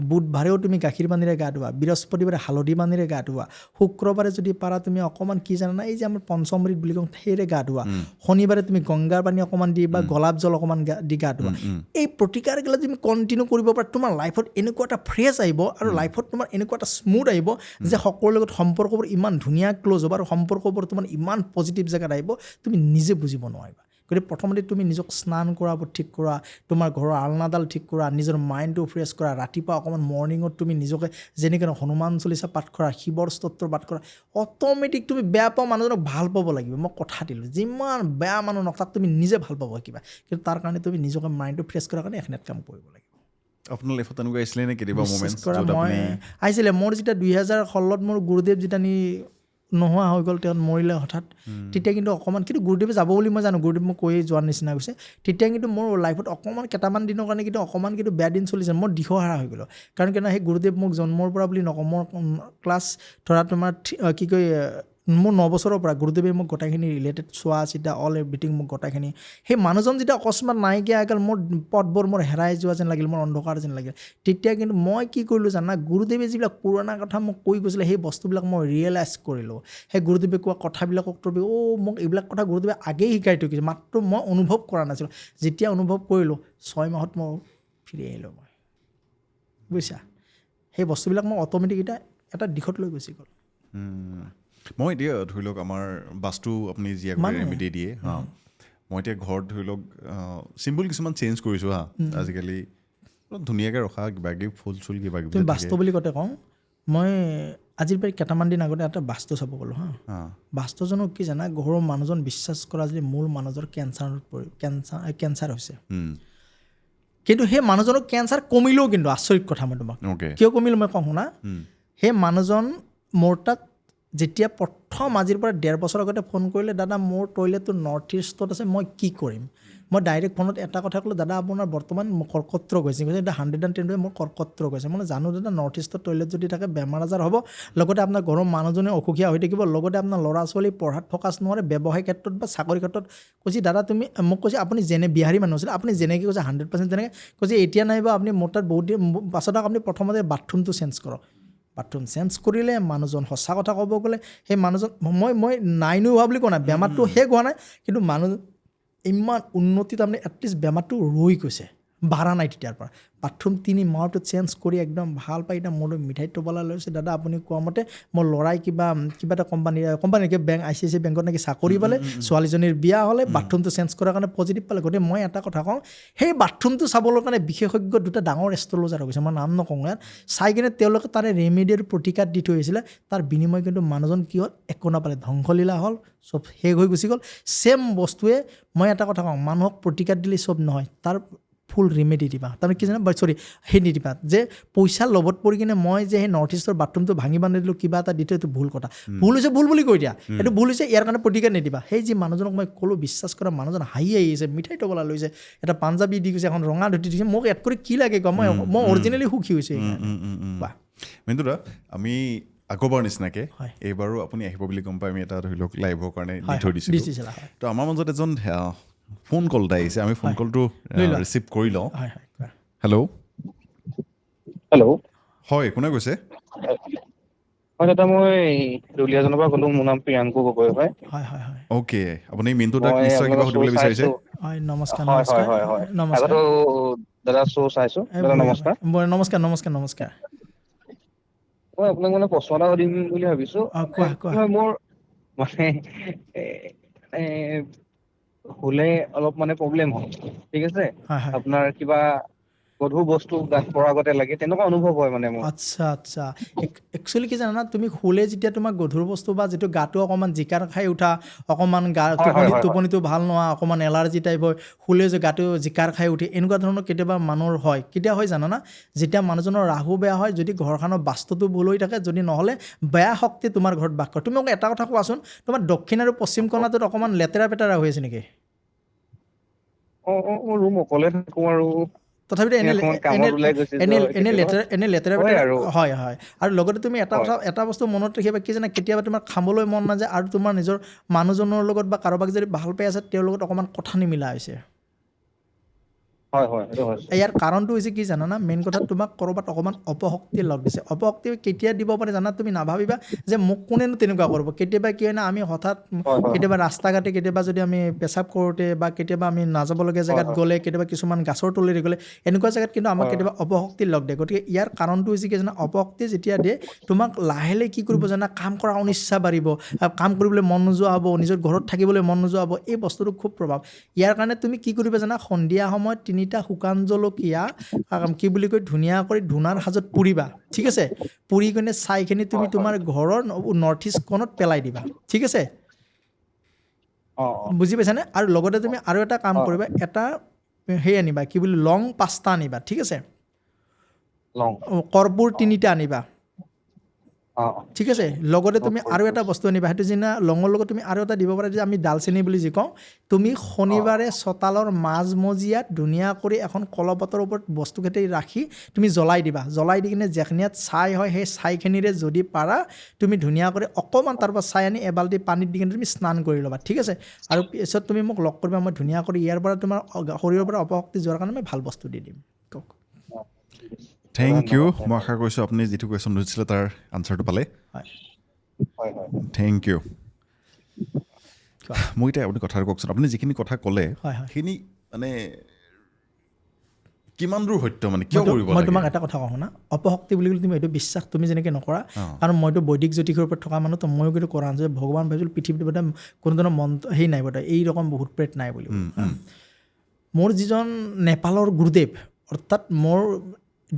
বুধবাৰেও তুমি গাখীৰ পানীৰে গা ধোৱা বৃহস্পতিবাৰে হালধি পানীৰে গা ধোৱা শুক্ৰবাৰে যদি পাৰা তুমি অকণমান কি জানা এই যে আমাৰ পঞ্চমৃত বুলি কওঁ সেইৰে গা ধোৱা শনিবাৰে তুমি গংগাৰ পানী অকণমান দি বা গোলাপ জল অকণমান দি গা ধোৱা এই প্ৰতিকাৰবিলাক তুমি কণ্টিনিউ কৰিব পাৰা তোমাৰ লাইফত এনেকুৱা এটা ফ্ৰেছ আহিব আৰু লাইফত তোমাৰ এনেকুৱা এটা স্মুথ আহিব যে সকলোৰে লগত সম্পৰ্কবোৰ ইমান ধুনীয়া ক্ল'জ হ'ব আৰু সম্পৰ্কবোৰ তোমাৰ ইমান পজিটিভ জেগাত আহিব তুমি নিজে বুজিব নোৱাৰিবা গতিকে প্ৰথমতে তুমি নিজক স্নান কৰাব ঠিক কৰা তোমাৰ ঘৰৰ আলনাডাল ঠিক কৰা নিজৰ মাইণ্ডটো ফ্ৰেছ কৰা ৰাতিপুৱা অকণমান মৰ্ণিঙত তুমি নিজকে যেনেকৈ হনুমান চলিচা পাঠ কৰা শিৱৰ স্তোত্ৰ পাঠ কৰা অট'মেটিক তুমি বেয়া পোৱা মানুহজনক ভাল পাব লাগিব মই কথা দিলোঁ যিমান বেয়া মানুহ নথাক তুমি নিজে ভাল পাব কিবা কিন্তু তাৰ কাৰণে তুমি নিজকে মাইণ্ডটো ফ্ৰেছ কৰাৰ কাৰণে এখনত কাম কৰিব লাগিব আপোনাৰ লাইফত তেনেকুৱা আহিছিলে নে কেতিয়াবা মোমেণ্টছ মই আহিছিলে মোৰ যেতিয়া 2016 মোৰ গুৰুদেৱ যেতিয়া নোহোৱা হৈ গ'ল তেওঁ মৰিলে হঠাৎ তেতিয়া কিন্তু অকণমান কিন্তু গুৰুদেৱে যাব বুলি মই জানো গুৰুদেৱ মোক কৈয়ে যোৱাৰ নিচিনা গৈছে তেতিয়া কিন্তু মোৰ লাইফত অকণমান কেইটামান দিনৰ কাৰণে কিন্তু অকণমান কিন্তু বেয়া দিন চলিছে মোৰ দিশহাৰা হৈ গ'লো কাৰণ কিয় সেই গুৰুদেৱ মোক জন্মৰ পৰা বুলি নকওঁ মোৰ ক্লাছ ধৰা তোমাৰ কি কয় মোৰ 9 বছৰৰ পৰা গুৰুদেৱে মোক গোটেইখিনি ৰিলেটেড চোৱা চিতা অল এভৰিথিং মোক গোটেইখিনি সেই মানুহজন যেতিয়া অকস্মাত নাইকিয়া হৈ গ'ল মোৰ পথবোৰ মোৰ হেৰাই যোৱা যেন লাগিল মোৰ অন্ধকাৰ যেন লাগিল তেতিয়া কিন্তু মই কি কৰিলোঁ জানা গুৰুদেৱে যিবিলাক পুৰণা কথা মোক কৈ গৈছিলে সেই বস্তুবিলাক মই ৰিয়েলাইজ কৰিলোঁ সেই গুৰুদেৱে কোৱা কথাবিলাকক মোক এইবিলাক কথা গুৰুদেৱে আগেই শিকাই থৈ গৈছে মাত্ৰ মই অনুভৱ কৰা নাছিলোঁ যেতিয়া অনুভৱ কৰিলোঁ 6 মাহত মই ফিৰি আহিলোঁ মই বুজিছা সেই বস্তুবিলাক মই অট'মেটিক এটা দিশত লৈ গুচি গ'ল মই এতিয়া ধৰি লওক আমাৰ বাস্তু আপুনি যিয়া কৰি ৰেমেডি দিয়ে মই এতিয়া ঘৰত ধৰি লওক চিম্পল কিছুমান চেঞ্জ কৰিছোঁ আজিকালি ধুনীয়াকৈ ৰখা কিবা কিবি ফুল চুল কিবা কিবি তুমি বাস্তু বুলি কওঁতে কওঁ মই আজিৰ পৰা কেইটামান দিন আগতে এটা বাস্তু চাব গ'লোঁ বাস্তুজনক কি জানা ঘৰৰ মানুহজন বিশ্বাস কৰা যদি মূল মানুহজনৰ কেঞ্চাৰ হৈছে কিন্তু সেই মানুহজনৰ কেঞ্চাৰ কমিলেও কিন্তু আচৰিত কথা মই তোমাক কিয় কমিল মই কওঁ শুনা সেই মানুহজন মোৰ তাত যেতিয়া প্ৰথম আজিৰ পৰা 1.5 বছৰ আগতে ফোন কৰিলে দাদা মোৰ টয়লেটটো নৰ্থ ইষ্টত আছে মই কি কৰিম মই ডাইৰেক্ট ফোনত এটা কথা ক'লোঁ দাদা আপোনাৰ বৰ্তমান কৰ্কট ৰোগ হৈছে কৈছে এটা 110 মোৰ কৰ্কট ৰোগ হৈছে মই জানো দাদা নৰ্থ ইষ্টত টয়লেট যদি থাকে বেমাৰ আজাৰ হ'ব লগতে আপোনাৰ ঘৰৰ মানুহজনে অসুখীয়া হৈ থাকিব লগতে আপোনাৰ ল'ৰা ছোৱালী পঢ়াত ফ'কাছ নোৱাৰে ব্যৱসায় ক্ষেত্ৰত বা চাকৰি ক্ষেত্ৰত কৈছে দাদা তুমি মোক কৈছে আপুনি যেনে বিহাৰী মানুহ আছিলে আপুনি যেনেকৈ কৈছে 100% তেনেকৈ কৈছে এতিয়া নাইবা আপুনি মোৰ তাত বহুত দিন পাছত আপুনি প্ৰথমতে বাথৰুমটো চেঞ্জ কৰক বাথৰুম চেঞ্জ কৰিলে মানুহজন সঁচা কথা ক'ব গ'লে সেই মানুহজন মই নাইনো হোৱা বুলি কোৱা নাই বেমাৰটো শেষ হোৱা নাই কিন্তু মানুহ ইমান উন্নতি তাৰমানে এটলিষ্ট বেমাৰটো ৰৈ গৈছে ভাড়া নাই তেতিয়াৰ পৰা বাথৰুম 3 মাহটো চেঞ্জ কৰি একদম ভাল পাই এতিয়া মোৰ মিঠাই টোপলা লৈছে দাদা আপুনি কোৱা মতে মোৰ ল'ৰাই কিবা এটা কোম্পানী বেংক ICICI বেংকত নেকি চাকৰি পালে ছোৱালীজনীৰ বিয়া হ'লে বাথৰুমটো চেঞ্জ কৰাৰ কাৰণে পজিটিভ পালে গতিকে মই এটা কথা কওঁ সেই বাথৰুমটো চাবলৈ কাৰণে বিশেষজ্ঞ দুটা ডাঙৰ এষ্ট্ৰলজাৰ গৈছে মই নাম নকওঁ ইয়াত চাই কিনে তেওঁলোকে তাৰে ৰেমেডিৰ প্ৰতিকাৰ দি থৈ আহিছিলে তাৰ বিনিময় কিন্তু মানুহজন কি হ'ল একো নাপালে ধ্বংসলীলা হ'ল চব শেষ হৈ গুচি গ'ল ছেম বস্তুৱে মই এটা কথা কওঁ মানুহক প্ৰতিকাৰ দিলে চব নহয় তাৰ ফুল ৰেমেডি দিবা তাৰমানে কি জানা সেই নিদিবা যে পইচা ল'বত পৰি কিনে মই যে সেই নৰ্থ ইষ্টৰ বাথৰুমটো ভাঙি বান্ধি দিলোঁ কিবা এটা দিটো এইটো ভুল কথা ভুল হৈছে ভুল বুলি কৈ দিয়া এইটো ভুল হৈছে ইয়াৰ কাৰণে প্ৰতিকাৰ নিদিবা সেই যি মানুহজনক মই ক'লোঁ বিশ্বাস কৰা মানুহজন হাঁহি আহিছে মিঠাই টোপলা লৈছে এটা পাঞ্জাবী দি গৈছে এখন ৰঙা ধুতি দিছে মোক এড কৰি কি লাগে কোৱা মই অৰিজিনেলি সুখী হৈছোঁ বাহ মিণ্টুদা আমি আগৰবাৰ নিচিনাকৈ এইবাৰো আপুনি আহিব বুলি গম পাই আমি এটা ধৰি লওক লাইভৰ কাৰণে দি থৈ দিছিলোঁ তো আমাৰ মাজত এজন ফোন কল এটা আহিছে আমি ফোন কলটো ৰিচিভ কৰি লওঁ হেল্ল' হয় কোনে কৈছে হয় দাদা মই দুলীয়াজনৰ পৰা ক'লোঁ মোৰ নাম প্ৰিয়াংকু গগৈ হয় অ'কে আপুনি মিণ্টুদাক নিশ্চয় কিবা সুধিবলৈ বিচাৰিছে নমস্কাৰ আগতো দাদা শ্ব' চাইছোঁ দাদা নমস্কাৰ নমস্কাৰ মই আপোনাক মানে প্ৰশ্ন এটা সুধিম বুলি ভাবিছোঁ মোৰ মানে শুলে অলপ মানে প্ৰব্লেম হয় ঠিক আছে আপোনাৰ কিবা গধুৰ বস্তু গাত পৰাৰ আগতে লাগে তেনেকুৱা অনুভৱ হয় মানে মোৰ আচ্ছা একচুৱেলি কি জানা তুমি শুলে যেতিয়া তোমাৰ গধুৰ বস্তু বা যিটো গাটো অকণমান জিকাৰ খাই উঠা অকণমান টোপনিটো ভাল নোহোৱা অকণমান এলাৰ্জি টাইপ হয় শুলে যে গাটো জিকাৰ খাই উঠে এনেকুৱা ধৰণৰ কেতিয়াবা মানুহৰ হয় কেতিয়া হয় জানানা যেতিয়া মানুহজনৰ ৰাহু বেয়া হয় যদি ঘৰখনৰ বাস্তুটো ভুল হৈ থাকে যদি নহ'লে বেয়া শক্তি তোমাৰ ঘৰত বাস কৰে তুমি মোক এটা কথা কোৱাচোন তোমাৰ দক্ষিণ আৰু পশ্চিম কোণাটোত অকণমান লেতেৰা পেতেৰা হৈ আছে নেকি মই ৰুম অকলে থাকোঁ আৰু তথাপিতো এনে লেতেৰা হয় আৰু লগতে তুমি এটা বস্তু মনত ৰাখিবা কি জানা কেতিয়াবা তোমাৰ খাবলৈ মন নাযায় আৰু তোমাৰ নিজৰ মানুহজনৰ লগত বা কাৰোবাক যদি ভাল পাই আছে তেওঁৰ লগত অকণমান কথা নিমিলা হৈছে ইয়াৰ কাৰণটো হৈছে কি জানানা মেইন কথা তোমাক ক'ৰবাত অকণমান অপশক্তিয়ে লগ দিছে অপশক্তি কেতিয়া দিব পাৰে জানা তুমি নাভাবিবা যে মোক কোনেনো তেনেকুৱা কৰিব কেতিয়াবা কি হয় না আমি হঠাৎ কেতিয়াবা ৰাস্তা ঘাটে কেতিয়াবা যদি আমি পেচাব কৰোঁতে বা কেতিয়াবা আমি নাযাবলগীয়া জেগাত গ'লে কেতিয়াবা কিছুমান গাছৰ তলেৰে গ'লে এনেকুৱা জেগাত কিন্তু আমাক কেতিয়াবা অপশক্তি লগ দিয়ে গতিকে ইয়াৰ কাৰণটো হৈছে কি জানা অপশক্তি যেতিয়া দিয়ে তোমাক লাহে লাহে কি কৰিব জানা কাম কৰা অনিচ্ছা বাঢ়িব কাম কৰিবলৈ মন নোযোৱা হ'ব নিজৰ ঘৰত থাকিবলৈ মন নোযোৱা হ'ব এই বস্তুটো খুব প্ৰভাৱ ইয়াৰ কাৰণে তুমি কি কৰিবা জানা সন্ধিয়া সময়ত 3টা শুকান জলকীয়া কি বুলি কয় ধুনীয়া কৰি ধূনাৰ সাজত পুৰিবা ঠিক আছে পুৰি কিনে ছাইখিনি তুমি তোমাৰ ঘৰৰ নৰ্থ ইষ্ট কৰ্ণত পেলাই দিবা ঠিক আছে বুজি পাইছানে আৰু লগতে তুমি আৰু এটা কাম কৰিবা এটা সেই আনিবা কি বুলি লং 5টা আনিবা ঠিক আছে কৰ্পূৰ 3টা আনিবা ঠিক আছে লগতে তুমি আৰু এটা বস্তু আনিবা সেইটো যিনা লঙৰ লগত তুমি আৰু এটা দিব পাৰা যে আমি ডালচেনি বুলি যি কওঁ তুমি শনিবাৰে চোতালৰ মাজমজিয়াত ধুনীয়া কৰি এখন কলপাতৰ ওপৰত বস্তুকেইটা ৰাখি তুমি জ্বলাই দিবা জ্বলাই দি কিনে যেখনিয়াত ছাই হয় সেই ছাইখিনিৰে যদি পাৰা তুমি ধুনীয়া কৰি অকণমান তাৰ পৰা ছাই আনি এবাল্টি পানীত দি কিনে তুমি স্নান কৰি ল'বা ঠিক আছে আৰু পিছত তুমি মোক লগ কৰিবা মই ধুনীয়া কৰি ইয়াৰ পৰা তোমাৰ শৰীৰৰ পৰা অপশক্তি যোৱাৰ কাৰণে মই ভাল বস্তু দি দিম কওক থেংক ইউ মই আশা কৰিছোঁ আপুনি যিটো কুৱেশ্যন সুধিছিলে তাৰ আনচাৰটো পালে থেংক ইউ মোক এতিয়া আপুনি কথাটো কওকচোন আপুনি যিখিনি কথা ক'লে সেইখিনি মানে কিমান দূৰ সত্য মানে কিয় কৰিব লাগে মই তোমাক এটা কথা কওঁ না অপশক্তি বুলি ক'লে তুমি এইটো বিশ্বাস তুমি যেনেকৈ নকৰা কাৰণ মইতো বৈদিক জ্যোতিষৰ ওপৰত থকা মানুহ তো ময়ো কিন্তু কৰা যে ভগৱান ভাবিছিলোঁ পৃথিৱীত বোধ কোনো ধৰণৰ মন্ত্ৰ সেই নাই বোধ এই ৰকম বহুত প্ৰেত নাই বুলি মোৰ যিজন নেপালৰ গুৰুদেৱ অৰ্থাৎ মোৰ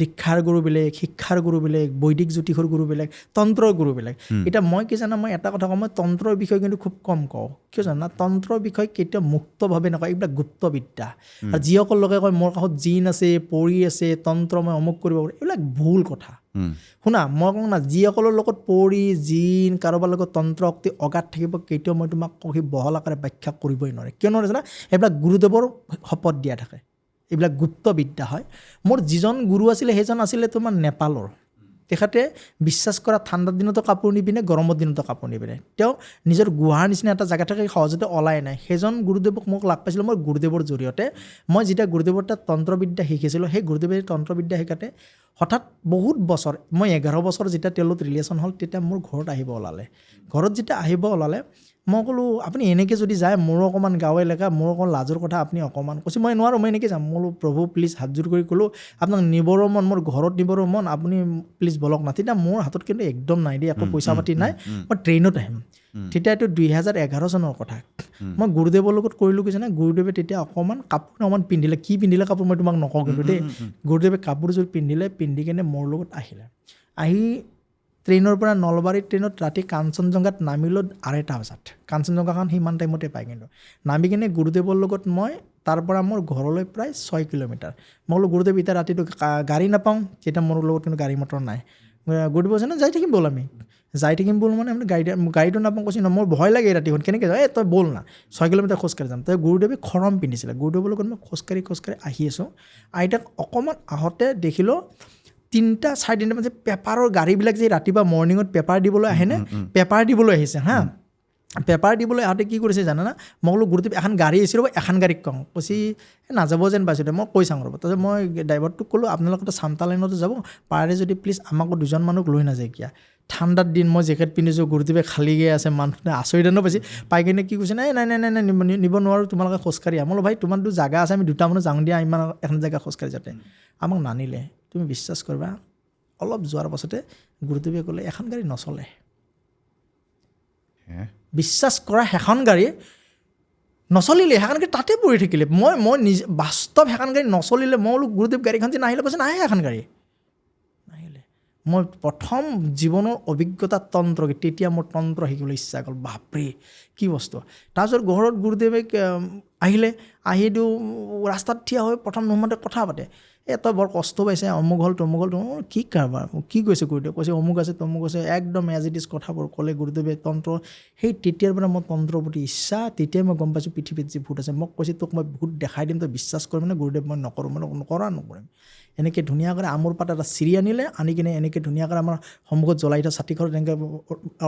দীক্ষাৰ গুৰু বেলেগ শিক্ষাৰ গুৰু বেলেগ বৈদিক জ্যোতিষৰ গুৰু বেলেগ তন্ত্ৰৰ গুৰু বেলেগ এতিয়া মই কি জানা মই এটা কথা কওঁ মই তন্ত্ৰৰ বিষয়ে কিন্তু খুব কম কওঁ কিয় জানা তন্ত্ৰৰ বিষয়ে কেতিয়াও মুক্তভাৱে নকয় এইবিলাক গুপ্ত বিদ্যা আৰু যিসকল লোকে কয় মোৰ কাষত জিন আছে পৰি আছে তন্ত্ৰ মই অমুক কৰিব পাৰোঁ এইবিলাক ভুল কথা শুনা মই কওঁ না যিসকলৰ লগত পৰি জিন কাৰোবাৰ লগত তন্ত্ৰ শক্তি অগাধ থাকিব কেতিয়াও মই তোমাক কহি বহল আকাৰে ব্যাখ্যা কৰিবই নোৱাৰে কিয় নোৱাৰে জানা এইবিলাক গুৰুদেৱৰ শপত দিয়া থাকে এইবিলাক গুপ্ত বিদ্যা হয় মোৰ যিজন গুৰু আছিলে সেইজন আছিলে তোমাৰ নেপালৰ তেখেতে বিশ্বাস কৰা ঠাণ্ডাৰ দিনতো কাপোৰ নিপিনে গৰমৰ দিনতো কাপোৰ নিপিনে তেওঁ নিজৰ গুহাৰ নিচিনা এটা জেগা থাকে সহজতে ওলাই নাই সেইজন গুৰুদেৱক মোক লগ পাইছিলোঁ মই গুৰুদেৱৰ জৰিয়তে মই যেতিয়া গুৰুদেৱৰ তাত তন্ত্ৰবিদ্যা শিকিছিলোঁ সেই গুৰুদেৱে তন্ত্ৰবিদ্যা শিকাতে হঠাৎ বহুত বছৰ মই 11 বছৰ যেতিয়া তেওঁৰ লগত ৰিলেশ্যন হ'ল তেতিয়া মোৰ ঘৰত আহিব ওলালে ঘৰত যেতিয়া আহিব ওলালে মই ক'লোঁ আপুনি এনেকৈ যদি যায় মোৰো অকণমান গাঁও এলেকা মোৰ অকণ লাজৰ কথা আপুনি অকণমান কৈছে মই নোৱাৰোঁ মই এনেকৈ যাম মই বোলো প্ৰভু প্লিজ হাতযোৰ কৰি ক'লোঁ আপোনাক নিবৰো মন মোৰ ঘৰত নিবৰো মন আপুনি প্লিজ বলক না তেতিয়া মোৰ হাতত কিন্তু একদম নাই দেই একো পইচা পাতি নাই মই ট্ৰেইনত আহিম তেতিয়া এইটো 2011 চনৰ কথা মই গুৰুদেৱৰ লগত কৰিলোঁ কি জানে গুৰুদেৱে তেতিয়া অকণমান কাপোৰ অকণমান পিন্ধিলে কি পিন্ধিলে কাপোৰ মই তোমাক নকওঁ কিন্তু দেই গুৰুদেৱে কাপোৰযোৰ পিন্ধিলে পিন্ধি কিনে মোৰ লগত আহিলে আহি ট্ৰেইনৰ পৰা নলবাৰীত ট্ৰেইনত ৰাতি কাঞ্চনজংঘাত নামিলোঁ 2:30 বজাত কাঞ্চনজংঘাখন সিমান টাইমতে পায় কিন্তু নামি কিনে গুৰুদেৱৰ লগত মই তাৰ পৰা মোৰ ঘৰলৈ প্ৰায় 6 কিলোমিটাৰ মই বোলো গুৰুদেৱ এতিয়া ৰাতিটো গাড়ী নাপাওঁ তেতিয়া মোৰ লগত কিন্তু গাড়ী মটৰ নাই গুৰুদেৱ কৈছে না যাই থাকিম ব'ল আমি যাই থাকিম ব'ল মানে আমি গাড়ীটো নাপাওঁ কৈছে ন মোৰ ভয় লাগে ৰাতিখন কেনেকৈ যাওঁ তই ব'ল না 6 কিলোমিটাৰ খোজকাঢ়ি যাম তই গুৰুদেৱে খৰম পিন্ধিছিলে গুৰুদেৱৰ লগত মই খোজকাঢ়ি আহি আছোঁ আইতাক অকণমান আহোঁতে দেখিলোঁ 3টা 4:30 বজাত পেপাৰৰ গাড়ীবিলাক যে ৰাতিপুৱা মৰ্ণিঙত পেপাৰ দিবলৈ আহেনে পেপাৰ দিবলৈ আহিছে হা পেপাৰ দিবলৈ আহোঁতে কি কৰিছে জানানা মই বোলো গুৰুদেৱ এখন গাড়ী আহিছিল ৰ'ব এখন গাড়ীক কওঁ কৈছি নাযাব যেন পাইছোঁ দে মই কৈ চাওঁ ৰ'ব তাৰপিছত মই ড্ৰাইভাৰটোক ক'লোঁ আপোনালোকৰ চামটা লাইনতো যাব পাৰে যদি প্লিজ আমাকো দুজন মানুহক লৈ নাযায় কিয়া ঠাণ্ডাৰ দিন মই জেকেট পিন্ধিছোঁ গুৰুদেৱে খালীকৈ আছে মানুহটোৱে আচৰিত পাইছে পাই কিনে কি কৈছে নাই নিব নোৱাৰোঁ তোমালোকে খোজকাঢ়ি আহ মই বোলো ভাই তোমাৰতো জাগা আছে আমি 2টা মানুহ যাওঁ দিয়া ইমান এখন জেগা খোজকাঢ়ি যাতে আমাক নানিলে তুমি বিশ্বাস কৰিবা অলপ যোৱাৰ পাছতে গুৰুদেৱে ক'লে এখন গাড়ী নচলে বিশ্বাস কৰা সেইখন গাড়ী নচলিলে সেইখন গাড়ী তাতে পৰি থাকিলে মই নিজে বাস্তৱ সেইখন গাড়ী নচলিলে মই বোলো গুৰুদেৱ গাড়ীখন যে নাহিলে কৈছে নাহে এখন গাড়ী নাহিলে মই প্ৰথম জীৱনৰ অভিজ্ঞতা তন্ত্ৰ তেতিয়া মোৰ তন্ত্ৰ শিকিবলৈ ইচ্ছা গ'ল বাপৰে কি বস্তু তাৰপিছত ঘৰত গুৰুদেৱে আহিলে আহি দিওঁ ৰাস্তাত থিয় হৈ প্ৰথম নোহোৱাতে কথা পাতে তই বৰ কষ্ট পাইছে অমুক হ'ল তমুক হ'ল কি কাৰবাৰ কি কৈছে গুৰুদেৱে কৈছে অমুক আছে তমুক আছে একদম এজ ইট ইজ কথাবোৰ ক'লে গুৰুদেৱে তন্ত্ৰ সেই তেতিয়াৰ পৰা মই তন্ত্ৰৰ প্ৰতি ইচ্ছা তেতিয়াই মই গম পাইছোঁ পৃথিৱীত যি ভূত আছে মোক কৈছে তোক মই বহুত দেখাই দিম তই বিশ্বাস কৰিম নে গুৰুদেৱ মই নকৰোঁ মই নকৰিম এনেকৈ ধুনীয়াকৈ আমৰ পাত এটা চিৰি আনি কিনে এনেকৈ ধুনীয়াকৈ আমাৰ সন্মুখত জ্বলাই থোৱা ছাতিখনত এনেকৈ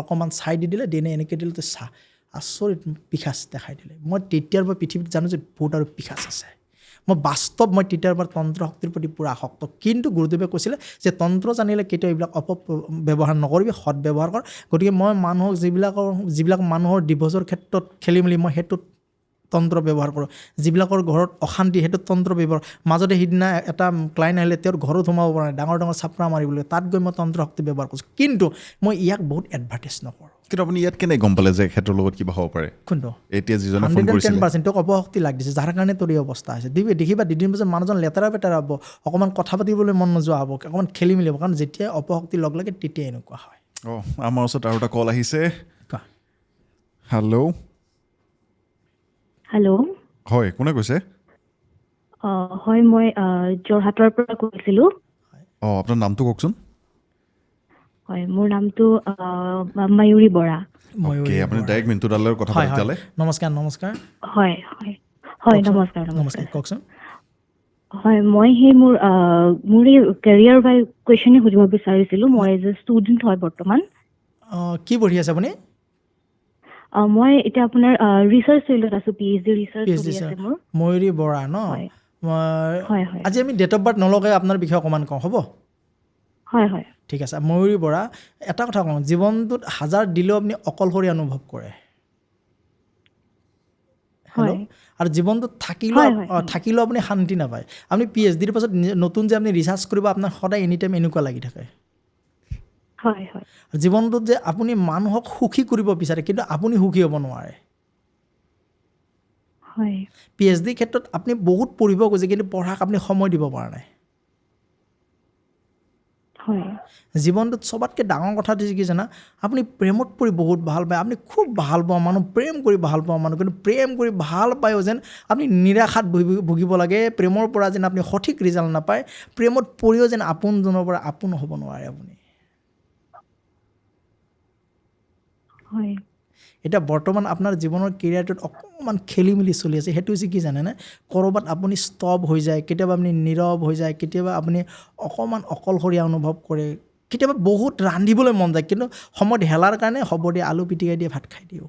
অকণমান চাই দিলে দেনে এনেকৈ দিলে তই চাহ আচৰিত পিশাচ দেখাই দিলে মই তেতিয়াৰ পৰা পৃথিৱীত জানো যে ভূত আৰু পিশাচ আছে মই বাস্তৱ মই তেতিয়াৰ পৰা তন্ত্ৰ শক্তিৰ প্ৰতি পূৰা আসক্ত কিন্তু গুৰুদেৱে কৈছিলে যে তন্ত্ৰ জানিলে কেতিয়াও এইবিলাক অপব্যৱহাৰ নকৰিবি সৎ ব্যৱহাৰ কৰ গতিকে মই মানুহক যিবিলাক মানুহৰ ডিভ'ৰ্চৰ ক্ষেত্ৰত খেলি মেলি মই সেইটোত তন্ত্ৰ ব্যৱহাৰ কৰোঁ যিবিলাকৰ ঘৰত অশান্তি সেইটোত তন্ত্ৰ ব্যৱহাৰ মাজতে সিদিনা এটা ক্লাইণ্ট আহিলে তেওঁৰ ঘৰত সোমাব পৰা নাই ডাঙৰ চাপৰা মাৰিবলৈ তাত গৈ মই তন্ত্ৰ শক্তি ব্যৱহাৰ কৰিছোঁ কিন্তু মই ইয়াক বহুত এডভাৰ্টাইজ নকৰোঁ কিন্তু আপুনি ইয়াত কেনে গম পালে যে ক্ষেত্ৰৰ লগত কিবা হ'ব পাৰে কোনটো এতিয়া যিজনে ফোন কৰিছিলে 110% তোক অপশক্তি লাগ দিছে যাৰ কাৰণে তোৰ এই অৱস্থা হৈছে দেখিবা দুদিন পিছত মানুহজন লেতেৰা পেতেৰা হ'ব অকণমান কথা পাতিবলৈ মন নোযোৱা হ'ব অকণমান খেলি মেলি হ'ব কাৰণ যেতিয়া অপশক্তি লগ লাগে তেতিয়া এনেকুৱা হয় আমাৰ ওচৰত আৰু এটা কল আহিছে হেল্ল' হয় কোনে কৈছে হয় মই যোৰহাটৰ পৰা কৈছিলোঁ আপোনাৰ নামটো কওকচোন হয় মোৰ নামটো ময়ূৰী বৰা আপুনি ডাইৰেক্ট মিণ্টু দালৰ কথা পাতিলে নমস্কাৰ হয় নমস্কাৰ কওকচোন হয় মই সেই মোৰ এই কেৰিয়াৰ বাই কুৱেশ্যনে সুধিব বিচাৰিছিলোঁ মই এজ এ ষ্টুডেণ্ট হয় বৰ্তমান কি পঢ়ি আছে আপুনি মই এতিয়া আপোনাৰ ৰিচাৰ্চ ফিল্ডত আছোঁ PhD ৰিচাৰ্চ চলি আছে মোৰ ময়ূৰী বৰা ন আজি আমি ডেট অফ বাৰ্থ নলগাই আপোনাৰ বিষয়ে অকণমান কওঁ হ'ব হয় ঠিক আছে ময়ূৰী বৰা এটা কথা কওঁ জীৱনটোত হাজাৰ দিলেও আপুনি অকলশৰীয়া অনুভৱ কৰে হেল্ল' আৰু জীৱনটোত থাকিলেও আপুনি শান্তি নাপায় আপুনি PhDৰ পাছত নতুন যে আপুনি ৰিচাৰ্চ কৰিব আপোনাৰ সদায় এনি টাইম এনেকুৱা লাগি থাকে জীৱনটোত যে আপুনি মানুহক সুখী কৰিব বিচাৰে কিন্তু আপুনি সুখী হ'ব নোৱাৰে PhD ক্ষেত্ৰত আপুনি বহুত পঢ়িব খুজে কিন্তু পঢ়াক আপুনি সময় দিব পৰা নাই জীৱনটোত চবতকৈ ডাঙৰ কথা কি জানা আপুনি প্ৰেমত পৰি বহুত ভাল পায় আপুনি খুব ভাল পোৱা মানুহ প্ৰেম কৰি ভাল পোৱা মানুহ কিন্তু প্ৰেম কৰি ভাল পায়ো যেন আপুনি নিৰাশাত ভুগিব লাগে প্ৰেমৰ পৰা যেন আপুনি সঠিক ৰিজাল্ট নাপায় প্ৰেমত পৰিও যেন আপোনজনৰ পৰা আপোন হ'ব নোৱাৰে আপুনি এতিয়া বৰ্তমান আপোনাৰ জীৱনৰ কেৰিয়াৰটোত অকণমান খেলি মেলি চলি আছে সেইটো হৈছে কি জানেনে ক'ৰবাত আপুনি ষ্টপ হৈ যায় কেতিয়াবা আপুনি নীৰৱ হৈ যায় কেতিয়াবা আপুনি অকণমান অকলশৰীয়া অনুভৱ কৰে কেতিয়াবা বহুত ৰান্ধিবলৈ মন যায় কিন্তু সময়ত হেলাৰ কাৰণে হ'ব দিয়ে আলু পিটিকাই দিয়ে ভাত খাই দিওঁ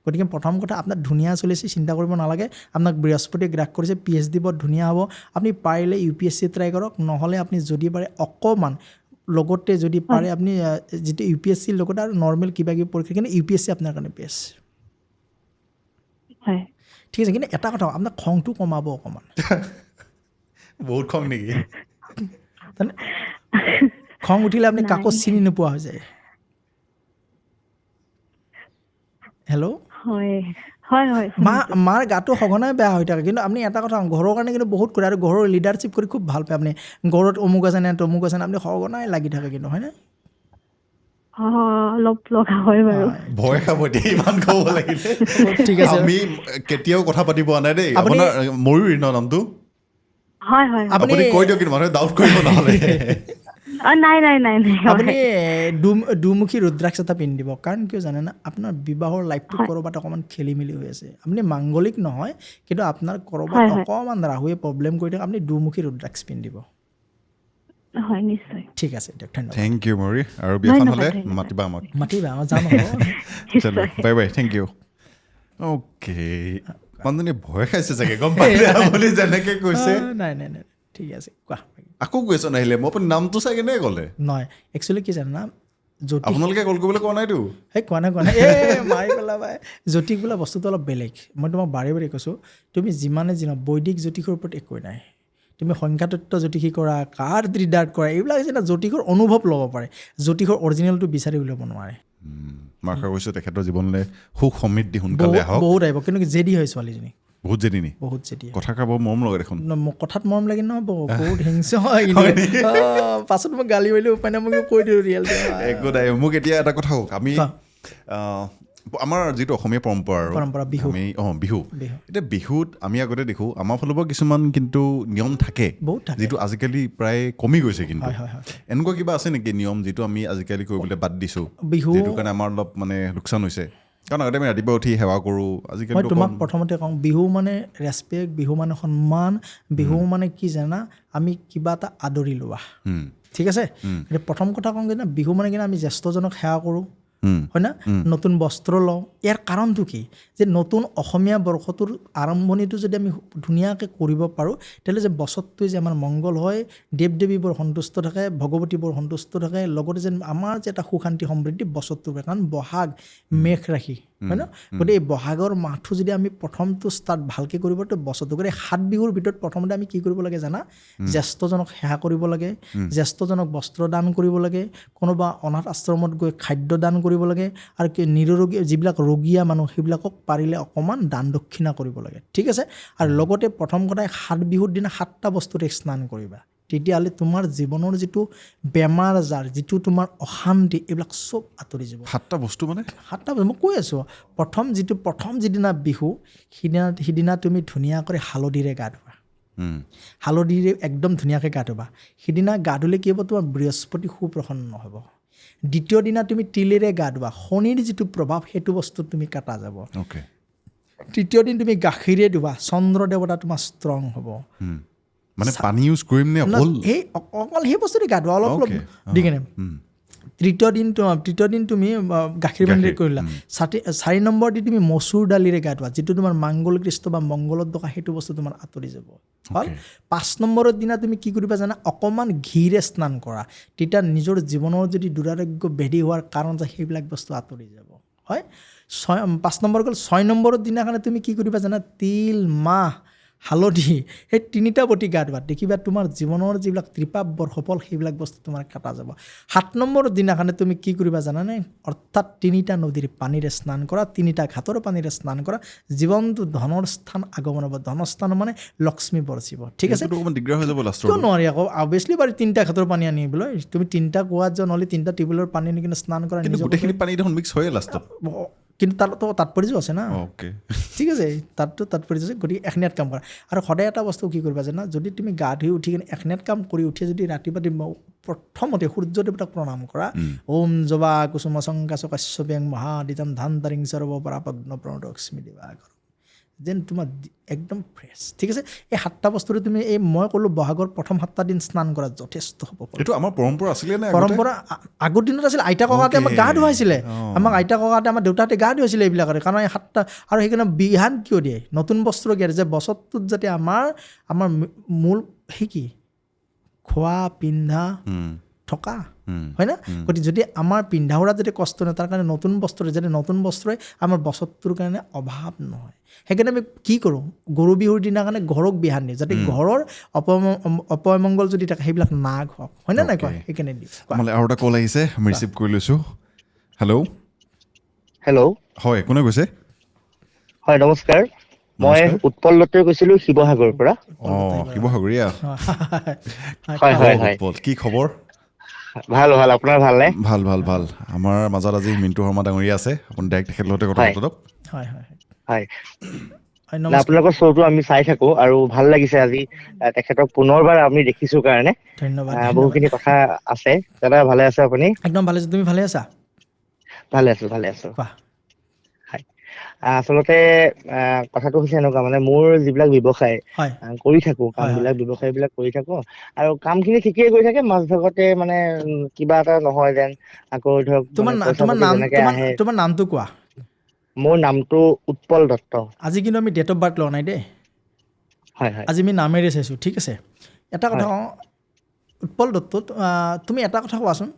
গতিকে প্ৰথম কথা আপোনাৰ ধুনীয়া চলিছে, চিন্তা কৰিব নালাগে। আপোনাক বৃহস্পতিয়ে গ্ৰাস কৰিছে, PhD বৰ ধুনীয়া হ'ব। আপুনি পাৰিলে UPSC ট্ৰাই কৰক, নহ'লে আপুনি যদি পাৰে অকণমান লগতে যদি পাৰে আপুনি যিটো UPSCৰ লগতে আৰু নৰ্মেল কিবা কিবি পৰীক্ষা, কিন্তু UPSC আপোনাৰ কাৰণে বেষ্ট। হয় ঠিক আছে, কিন্তু এটা কথা আপোনাক খংটো কমাব অকণমান। বহুত খং নেকি? খং উঠিলে আপুনি কাকো চিনি নোপোৱা হৈ যায়। হেল্ল', হয় হয় হয় মাৰ গাটো সঘনাই বেয়া হৈ থাকে, কিন্তু আপুনি এটা কথা ঘৰৰ কাৰণে কিন্তু বহুত কৰে আৰু ঘৰৰ লিডাৰশ্বিপ কৰি খুব ভাল পায়। আপুনি ঘৰত অমুক আছে নে তমুক আছে নে আপুনি সঘনাই লাগি থাকে কিন্তু, হয়নে? অলপ লগা হয় বাৰু। ভয় খাব দিয়ে ইমান ক'ব লাগিলে। ঠিক আছে, আমি কেতিয়াও কথা পাতি পোৱা নাই দেই। আপুনি আপোনাৰ ময়ূৰী ন নামটো? হয় হয় আপুনি কৈ দিয়ক, কিন্তু মানুহে ডাউট কৰিব নহ'লে। নাই নাই নাই নাই আপুনি দুমুখী ৰুদ্ৰাক্ষ এটা পিন্ধিব, কাৰণ কিয় জানে না, আপোনাৰ বিবাহৰ লাইফটো ক'ৰবাত অকণমান খেলি মেলি হৈ আছে। আপুনি মাংগলিক নহয়, কিন্তু আপোনাৰ ক'ৰবাত অকণমান ৰাহুৱে প্ৰব্লেম কৰি থাকে। আপুনি দুমুখী ৰুদ্ৰাক্ষ পিন্ধিব। হয় নিশ্চয়। ঠিক আছে দিয়ক, ধন্যবাদ। থেংক ইউ ময়ূৰী। আৰু বিয়াখন হ'লে মাতিবা আমাক। মাতিবা, আমাৰ যাম আকৌ। চলো bye bye, thank you. Okay, মানুহজনী ভয় খাইছে চাগে, গম পালে আপুনি যেনেকৈ কৈছে। নাই নাই নাই, ঠিক আছে, কোৱা। আকৌ কুৱেশ্যন আহিলে, মই আপুনি নামটো চাই কেনেকৈ ক'লে? নহয়, একচুৱেলি কি জানা, জ্যোতিষ আপোনালোকে কল কৰিবলৈ কোৱা নাইতো? সেই কোৱা নাই মাৰি পেলাবা। জ্যোতিষ বোলা বস্তুটো অলপ বেলেগ। মই তোমাক বাৰে বাৰে কৈছোঁ, তুমি যিমানে যিমান বৈদিক জ্যোতিষৰ ওপৰত একোৱেই নাই। তুমি সংখ্যাতত্ত্ব জ্যোতিষী কৰা, কাৰ্ড ৰিডাৰ কৰা, এইবিলাক হৈছে না জ্যোতিষৰ অনুভৱ ল'ব পাৰে, জ্যোতিষৰ অৰিজিনেলটো বিচাৰি উলিয়াব নোৱাৰে। মই আশা কৰিছোঁ তেখেতৰ জীৱনলৈ সুখ সমৃদ্ধি সোনকালে আহক। বহুত আহিব, কিন্তু জেদি হয় ছোৱালীজনী, বহুত জেদি নি? বহুত জেদি। কথা খাব মৰম লাগে দেখোন। কথাত মৰম লাগে নহয়, বহুত হিংস হয়। পাছত মই গালি মাৰিলে উপায় নাই, মই কৈ দিওঁ ৰিয়েলটো। একো নাই, মোক এতিয়া এটা কথা কওক। আমি আমাৰ যিটো অসমীয়া পৰম্পৰা বিহু, আমি বিহু, এতিয়া বিহুত আমি আগতে দেখোঁ আমাৰ ফালৰ পৰা কিছুমান কিন্তু নিয়ম থাকে, যিটো আজিকালি প্ৰায় কমি গৈছে। কিন্তু এনেকুৱা কিবা আছে নেকি নিয়ম যিটো আমি আজিকালি কৰিবলৈ বাদ দিছোঁ, যিটো কাৰণে আমাৰ অলপ মানে লোকচান হৈছে? কাৰণ আগতে আমি ৰাতিপুৱা উঠি সেৱা কৰোঁ, আজিকালি। মই তোমাক প্ৰথমতে কওঁ, বিহু মানে ৰেচপেক্ট, বিহু মানে সন্মান, বিহু মানে কি জানা, আমি কিবা এটা আদৰি লোৱা। ঠিক আছে, প্ৰথম কথা কওঁ কিনা, বিহু মানে কিনা আমি জ্যেষ্ঠজনক সেৱা কৰোঁ, হয় না, নতুন বস্ত্ৰ লওঁ। ইয়াৰ কাৰণটো কি, যে নতুন অসমীয়া বৰ্ষটোৰ আৰম্ভণিটো যদি আমি ধুনীয়াকৈ কৰিব পাৰোঁ, তেতিয়াহ'লে যে বছৰটোৱে যে আমাৰ মংগল হয়, দেৱ দেৱীবোৰ সন্তুষ্ট থাকে, ভগৱতীবোৰ সন্তুষ্ট থাকে, লগতে যেন আমাৰ যে এটা সুশান্তি সমৃদ্ধি বছৰটোৰ বাবে। কাৰণ বহাগ মেঘ ৰাশি, হয় ন? গতিকে এই বহাগৰ মাহটো যদি আমি প্ৰথমটো ষ্টাৰ্ট ভালকৈ কৰিব, তো বছৰটো গতিকে 7 বিহুৰ ভিতৰত প্ৰথমতে আমি কি কৰিব লাগে জানা, জ্যেষ্ঠজনক সেৱা কৰিব লাগে, জ্যেষ্ঠজনক বস্ত্ৰ দান কৰিব লাগে, কোনোবা অনাথ আশ্ৰমত গৈ খাদ্য দান কৰিব লাগে, আৰু নিৰোগী যিবিলাক ৰোগীয়া মানুহ সেইবিলাকক পাৰিলে অকণমান দান দক্ষিণা কৰিব লাগে। ঠিক আছে, আৰু লগতে প্ৰথম কথাই 7 বিহুৰ দিনা 7টা বস্তুৰে স্নান কৰিবা। তেতিয়াহ'লে তোমাৰ জীৱনৰ যিটো বেমাৰ আজাৰ, যিটো তোমাৰ অশান্তি, এইবিলাক চব আঁতৰি যাব। 7টা বস্তু মানে? 7টা বস্তু মই কৈ আছোঁ। প্ৰথম যিদিনা বিহু, সিদিনা তুমি ধুনীয়াকৈ হালধিৰে গা ধুবা, হালধিৰে একদম ধুনীয়াকৈ গা ধুবা। সিদিনা গা ধুলে কি হ'ব, তোমাৰ বৃহস্পতি সুপ্ৰসন্ন হ'ব। দ্বিতীয় দিনা তুমি তিলেৰে গা ধুবা, শনিৰ যিটো প্ৰভাৱ সেইটো বস্তু তুমি কাটা যাব। তৃতীয় দিন তুমি গাখীৰে ধুবা, চন্দ্ৰ দেৱতা তোমাৰ ষ্ট্ৰং হ'ব। মানে পানী ইউজ কৰিম নে অকল সেই বস্তুটো গা ধোৱা অলপ অলপ দি কেনে। তৃতীয় দিন তুমি গাখীৰ পানীৰে কৰিলা। 4 নম্বৰ দি তুমি মচুৰ দালিৰে গা ধোৱা, যিটো তোমাৰ মাংগলকৃষ্ট বা মংগলত দকা সেইটো বস্তু তোমাৰ আঁতৰি যাব। হ'ল 5 নম্বৰৰ দিনা তুমি কি কৰিবা জানা, অকণমান ঘিৰে স্নান কৰা। তেতিয়া নিজৰ জীৱনৰ যদি দুৰাৰোগ্য ব্যাধি হোৱাৰ কাৰণ যায়, সেইবিলাক বস্তু আঁতৰি যাব। হয়, 5 নম্বৰ গ'ল। 6 নম্বৰৰ দিনাখনে তুমি কি কৰিবা জানা, তিল, মাহ, হালধি, সেই 3টা বটি গা ধোৱা। দেখিবা তোমাৰ জীৱনৰ যিবিলাক ত্ৰিপাৱৰ সফল সেইবিলাক বস্তু তোমাৰ কাটা যাব। 7 নম্বৰ দিনাখনে তুমি কি কৰিবা জানানে, অৰ্থাৎ 3টা নদীৰ পানীৰে স্নান কৰা, 3টা ঘাটৰ পানীৰে স্নান কৰা। জীৱনটো ধনৰ স্থান আগমন হ'ব, ধনস্থান মানে লক্ষ্মী বৰচিব। ঠিক আছে, দিগদাৰ হৈ যাব লাষ্টত। কিয় নোৱাৰি আকৌ, অভিয়াছলি বাৰু 3টা ঘাটৰ পানী আনিবলৈ, তুমি 3টা কুঁৱাত যোৱা, নহ'লে 3টা টিউবৱেলৰ পানী আনি কিনে স্নান কৰা। গোটেইখিনি পানী দেখোন মিক্স হয়ে লাষ্টত। কিন্তু তাতো তাৎপৰ্য আছে না। ঠিক আছে, তাততো তাৎপৰ্য আছে। গতিকে এখনিয়াত কাম কৰা। আৰু সদায় এটা বস্তু কি কৰিবা জানা, যদি তুমি গা ধুই উঠি কিনে এখনিয়াত কাম কৰি উঠি যদি ৰাতিপুৱা প্ৰথমতে সূৰ্য দেৱতাক প্ৰণাম কৰা, ওম জবা কুসুম শংকা কাশ্যপেং মহাদিতম ধান তাৰিং সৰ্ব পৰাপগ্ন প্ৰণতক্ষ্মী দিবাকৰ, যেন তোমাৰ একদম ফ্ৰেছ ঠিক আছে এই 7টা বস্তুৰে তুমি এই মই ক'লোঁ বহাগৰ প্ৰথম 7টা দিন স্নান কৰা যথেষ্ট হ'ব এইটো আমাৰ পৰম্পৰা আছিলে নে পৰম্পৰা আগৰ দিনত আছিলে আইতা ককাহঁতে আমাক গা ধুৱাইছিলে আমাক আইতা ককাহঁতে আমাৰ দেউতাহঁতে গা ধুৱাইছিলে এইবিলাকৰে কাৰণ এই 7টা আৰু সেইকাৰণে বিহান কিয় দিয়ে নতুন বস্ত্ৰ দিয়ে যে বছৰটোত যাতে আমাৰ মূল সেই কি খোৱা পিন্ধা থকা হয় না গতিকে যদি আমাৰ পিন্ধা উৰাত যদি কষ্ট নহয় তাৰ কাৰণে নতুন বস্ত্ৰই যাতে নতুন বস্ত্ৰই আমাৰ বছৰটোৰ কাৰণে অভাৱ নহয় সেইকাৰণে আমি কি কৰোঁ গৰু বিহুৰ দিনা কাৰণে ঘৰক বিহান দিওঁ যাতে ঘৰৰ অপমংগল যদি থাকে সেইবিলাক নাগ হওক হয় নে নাই কোৱা সেইকাৰণে দিওঁ আৰু এটা কল আহিছে আমি ৰিচিভ কৰি লৈছোঁ হেল্ল' হয় কোনে কৈছে হয় নমস্কাৰ মই উৎপল দত্তই কৈছিলোঁ শিৱসাগৰৰ পৰা শিৱসাগৰীয়া উৎপল কি খবৰ ভাল আপোনাৰ ভালনে ভাল আমাৰ মাজত আজি মিণ্টু শৰ্মা ডাঙৰীয়া আছে আপুনি ডাইৰেক্ট তেখেতৰ লগতে কথা পাতক হয় আপোনালোকৰ শ্ব'টো আমি চাই থাকোঁ আৰু ভাল লাগিছে আজি তেখেতক পুনৰবাৰ আমি দেখিছোঁ কাৰণে ধন্যবাদ বহুখিনি কথা আছে দাদা ভালে আছে আপুনি একদম ভালে আছোঁ তুমি ভালে আছা ভালে আছোঁ আচলতে কথাটো হৈছে এনেকুৱা মানে মোৰ যিবিলাক ব্যৱসায় কৰি থাকোঁ ব্যৱসায়বিলাক কৰি থাকোঁ আৰু কামখিনি ঠিকেই কৰি থাকে মাজ ভাগতে মানে কিবা এটা নহয় যেন আকৌ ধৰক তোমাৰ নামটো কোৱা মোৰ নামটো উৎপল দত্ত আজি কিন্তু আমি ডেট অফ বাৰ্থ লোৱা নাই দেই আজি আমি নামেৰে চাইছোঁ ঠিক আছে এটা কথা কওঁ উৎপল দত্ত তুমি এটা কথা কোৱাচোন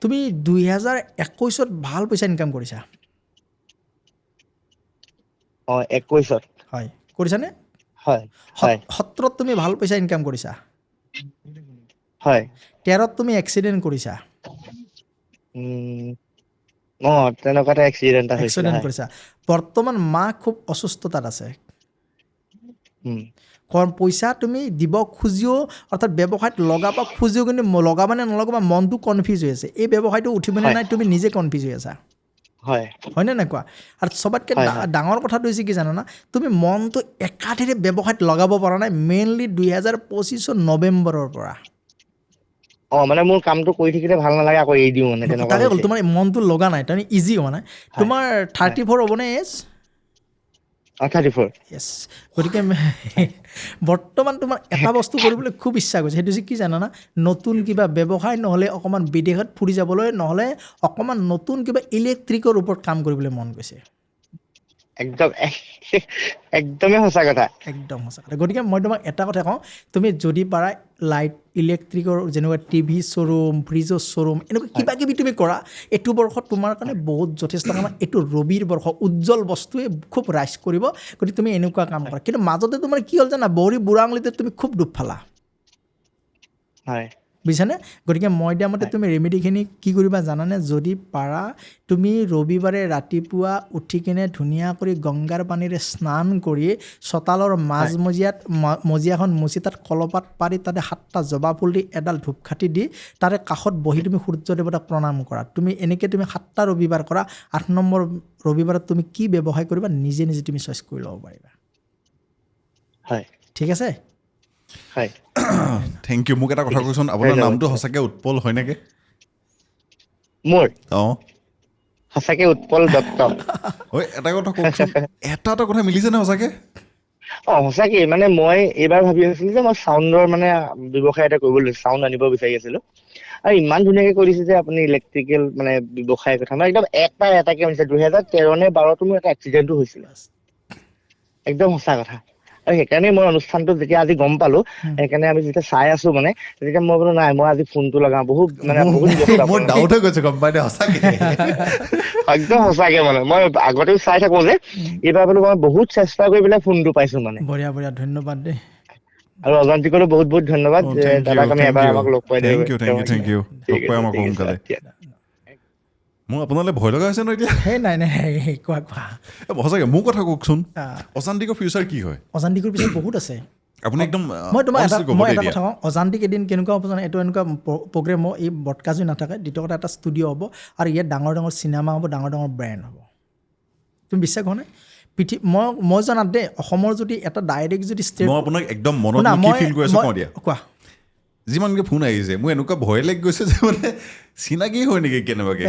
তুমি 2021 ভাল পইচা ইনকাম কৰিছা 21 হয় কৰিছানে 17 তুমি ভাল পইচা ইনকাম কৰিছা 13 তুমি এক্সিডেণ্ট কৰিছা তেনেকুৱা এটা এক্সিডেণ্ট কৰিছা বৰ্তমান মা খুব অসুস্থতাত আছে কাৰণ পইচা তুমি দিব খুজিও অৰ্থাৎ ব্যৱসায়ত লগাব খুজিও কিন্তু লগাব নে নলগাবা মনটো কনফিউজ হৈ আছে এই ব্যৱসায়টো উঠিবনে নাই তুমি নিজে কনফিউজ হৈ আছা হয়নে নাই কোৱা আৰু চবতকৈ ডাঙৰ কথাটো হৈছে কি জানানা তুমি মনটো একাঠিৰে ব্যৱসায়ত লগাব পৰা নাই মেইনলি 2025 নৱেম্বৰৰ পৰা মানে মোৰ কামটো কৰি থাকিলে ভাল নালাগে আকৌ এৰি দিওঁ মানে তেনেকুৱা তাকে ক'লো তোমাৰ মনটো লগা নাই তাৰমানে ইজি হোৱা নাই তোমাৰ 34 হ'বনে এজ 34 য়েছ গতিকে বৰ্তমান তোমাৰ এটা বস্তু কৰিবলৈ খুব ইচ্ছা গৈছে সেইটো হৈছে কি জানানা নতুন কিবা ব্যৱসায় নহ'লে অকণমান বিদেশত ফুৰি যাবলৈ নহ'লে অকণমান নতুন কিবা ইলেক্ট্ৰিকৰ ওপৰত কাম কৰিবলৈ মন গৈছে একদমে সঁচা কথা গতিকে মই তোমাক এটা কথা কওঁ তুমি যদি পাৰা লাইট ইলেক্ট্ৰিকৰ যেনেকুৱা টিভি শ্ব'ৰুম ফ্ৰিজৰ শ্ব'ৰুম এনেকুৱা কিবা কিবি তুমি কৰা এইটো বৰ্ষত তোমাৰ কাৰণে বহুত যথেষ্ট কাৰণ এইটো ৰবিৰ বৰ্ষ উজ্জ্বল বস্তুৱে খুব ৰাইজ কৰিব গতিকে তুমি এনেকুৱা কাম কৰা কিন্তু মাজতে তোমাৰ কি হ'ল জানা বহৰি বুঢ়া আঙুলিতে তুমি খুব ডুব ফালা বুজিছানে গতিকে মই দিয়া মতে তুমি ৰেমেডিখিনি কি কৰিবা জানানে যদি পাৰা তুমি ৰবিবাৰে ৰাতিপুৱা উঠি কিনে ধুনীয়া কৰি গংগাৰ পানীৰে স্নান কৰি চোতালৰ মজিয়াখন মুচি তাত কলপাত পাৰি তাতে 7টা জবা ফুল দি এডাল ধূপকাঠি দি তাৰে কাষত বহি তুমি সূৰ্য দেৱতাক প্ৰণাম কৰা তুমি এনেকৈ তুমি 7টা ৰবিবাৰ কৰা 8 নম্বৰ ৰবিবাৰত তুমি কি ব্যৱসায় কৰিবা নিজে তুমি চইচ কৰি ল'ব পাৰিবা ঠিক আছে থেংক ইউ মোক এটা কথা কওকচোন আপোনাৰ নামটো সঁচাকৈ উৎপল হয় নেকি মোৰ সঁচাকৈ উৎপল দত্ত এটা কথা কওকচোন এটা কথা মিলিছে নে সঁচাকৈ সঁচাকে মানে মই এইবাৰ ভাবি আছিলো যে মই চাউণ্ডৰ মানে ব্যৱসায় এটা কৰিবলৈ চাউণ্ড আনিব বিচাৰি আছিলো আৰু ইমান ধুনীয়াকে কৰিছে যে আপুনি ইলেক্ট্ৰিকেল মানে ব্যৱসায়ৰ কথা মানে একদম এটাকে শুনিছে 2013 নে 12 মোৰ এটা এক্সিডেণ্টো হৈছিল একদম সঁচা কথা আৰু সেইকাৰণে মই অনুষ্ঠানটো যেতিয়া আজি গম পালো সেইকাৰণে আমি যেতিয়া চাই আছো মানে তেতিয়া মই বোলো নাই মই আজি ফোনটো লগাওঁ বহুত ডাউট হৈ গৈছে গম পাই দে সঁচাকে একদম সঁচাকে মানে মই আগতেও চাই থাকো যে এইবাৰ বোলো মই বহুত চেষ্টা কৰি পেলাই ফোনটো পাইছো মানে বঢ়িয়া ধন্যবাদ দেই আৰু অজান্তিকৰো বহুত ধন্যবাদ দাদাক আমি এবাৰ আমাক লগ পাই থেংক ইউ লগ পাই আমাক সোনকালে মোৰ আপোনালৈ ভয় লগা হৈছে ন এতিয়া নাই কোৱা সঁচাকৈ মোৰ কথা কওকচোন অজান্তিকৰ ফিউচাৰ কি হয় অজান্তিকৰ পিছত বহুত আছে আপুনি একদম মই এটা কথা কওঁ অজান্তিক এদিন কেনেকুৱা হ'ব জানো এইটো এনেকুৱা প্ৰগ্ৰেম হ'ব এই ব্ৰডকাষ্ট নাথাকে দ্বিতীয় কথা এটা ষ্টুডিঅ' হ'ব আৰু ইয়াত ডাঙৰ চিনেমা হ'ব ডাঙৰ ব্ৰেণ্ড হ'ব তুমি বিশ্বাস হোৱা নাই মই জনাত দেই অসমৰ যদি এটা ডাইৰেক্ট যদি ষ্টেট মই আপোনাক একদম মনত কি ফিল কৰি আছোঁ দিয়া কোৱা যিমানকৈ ফোন আহিছে মোৰ এনেকুৱা ভয় লাগি গৈছে যে মানে চিনাকি হয় নেকি কেনেবাকৈ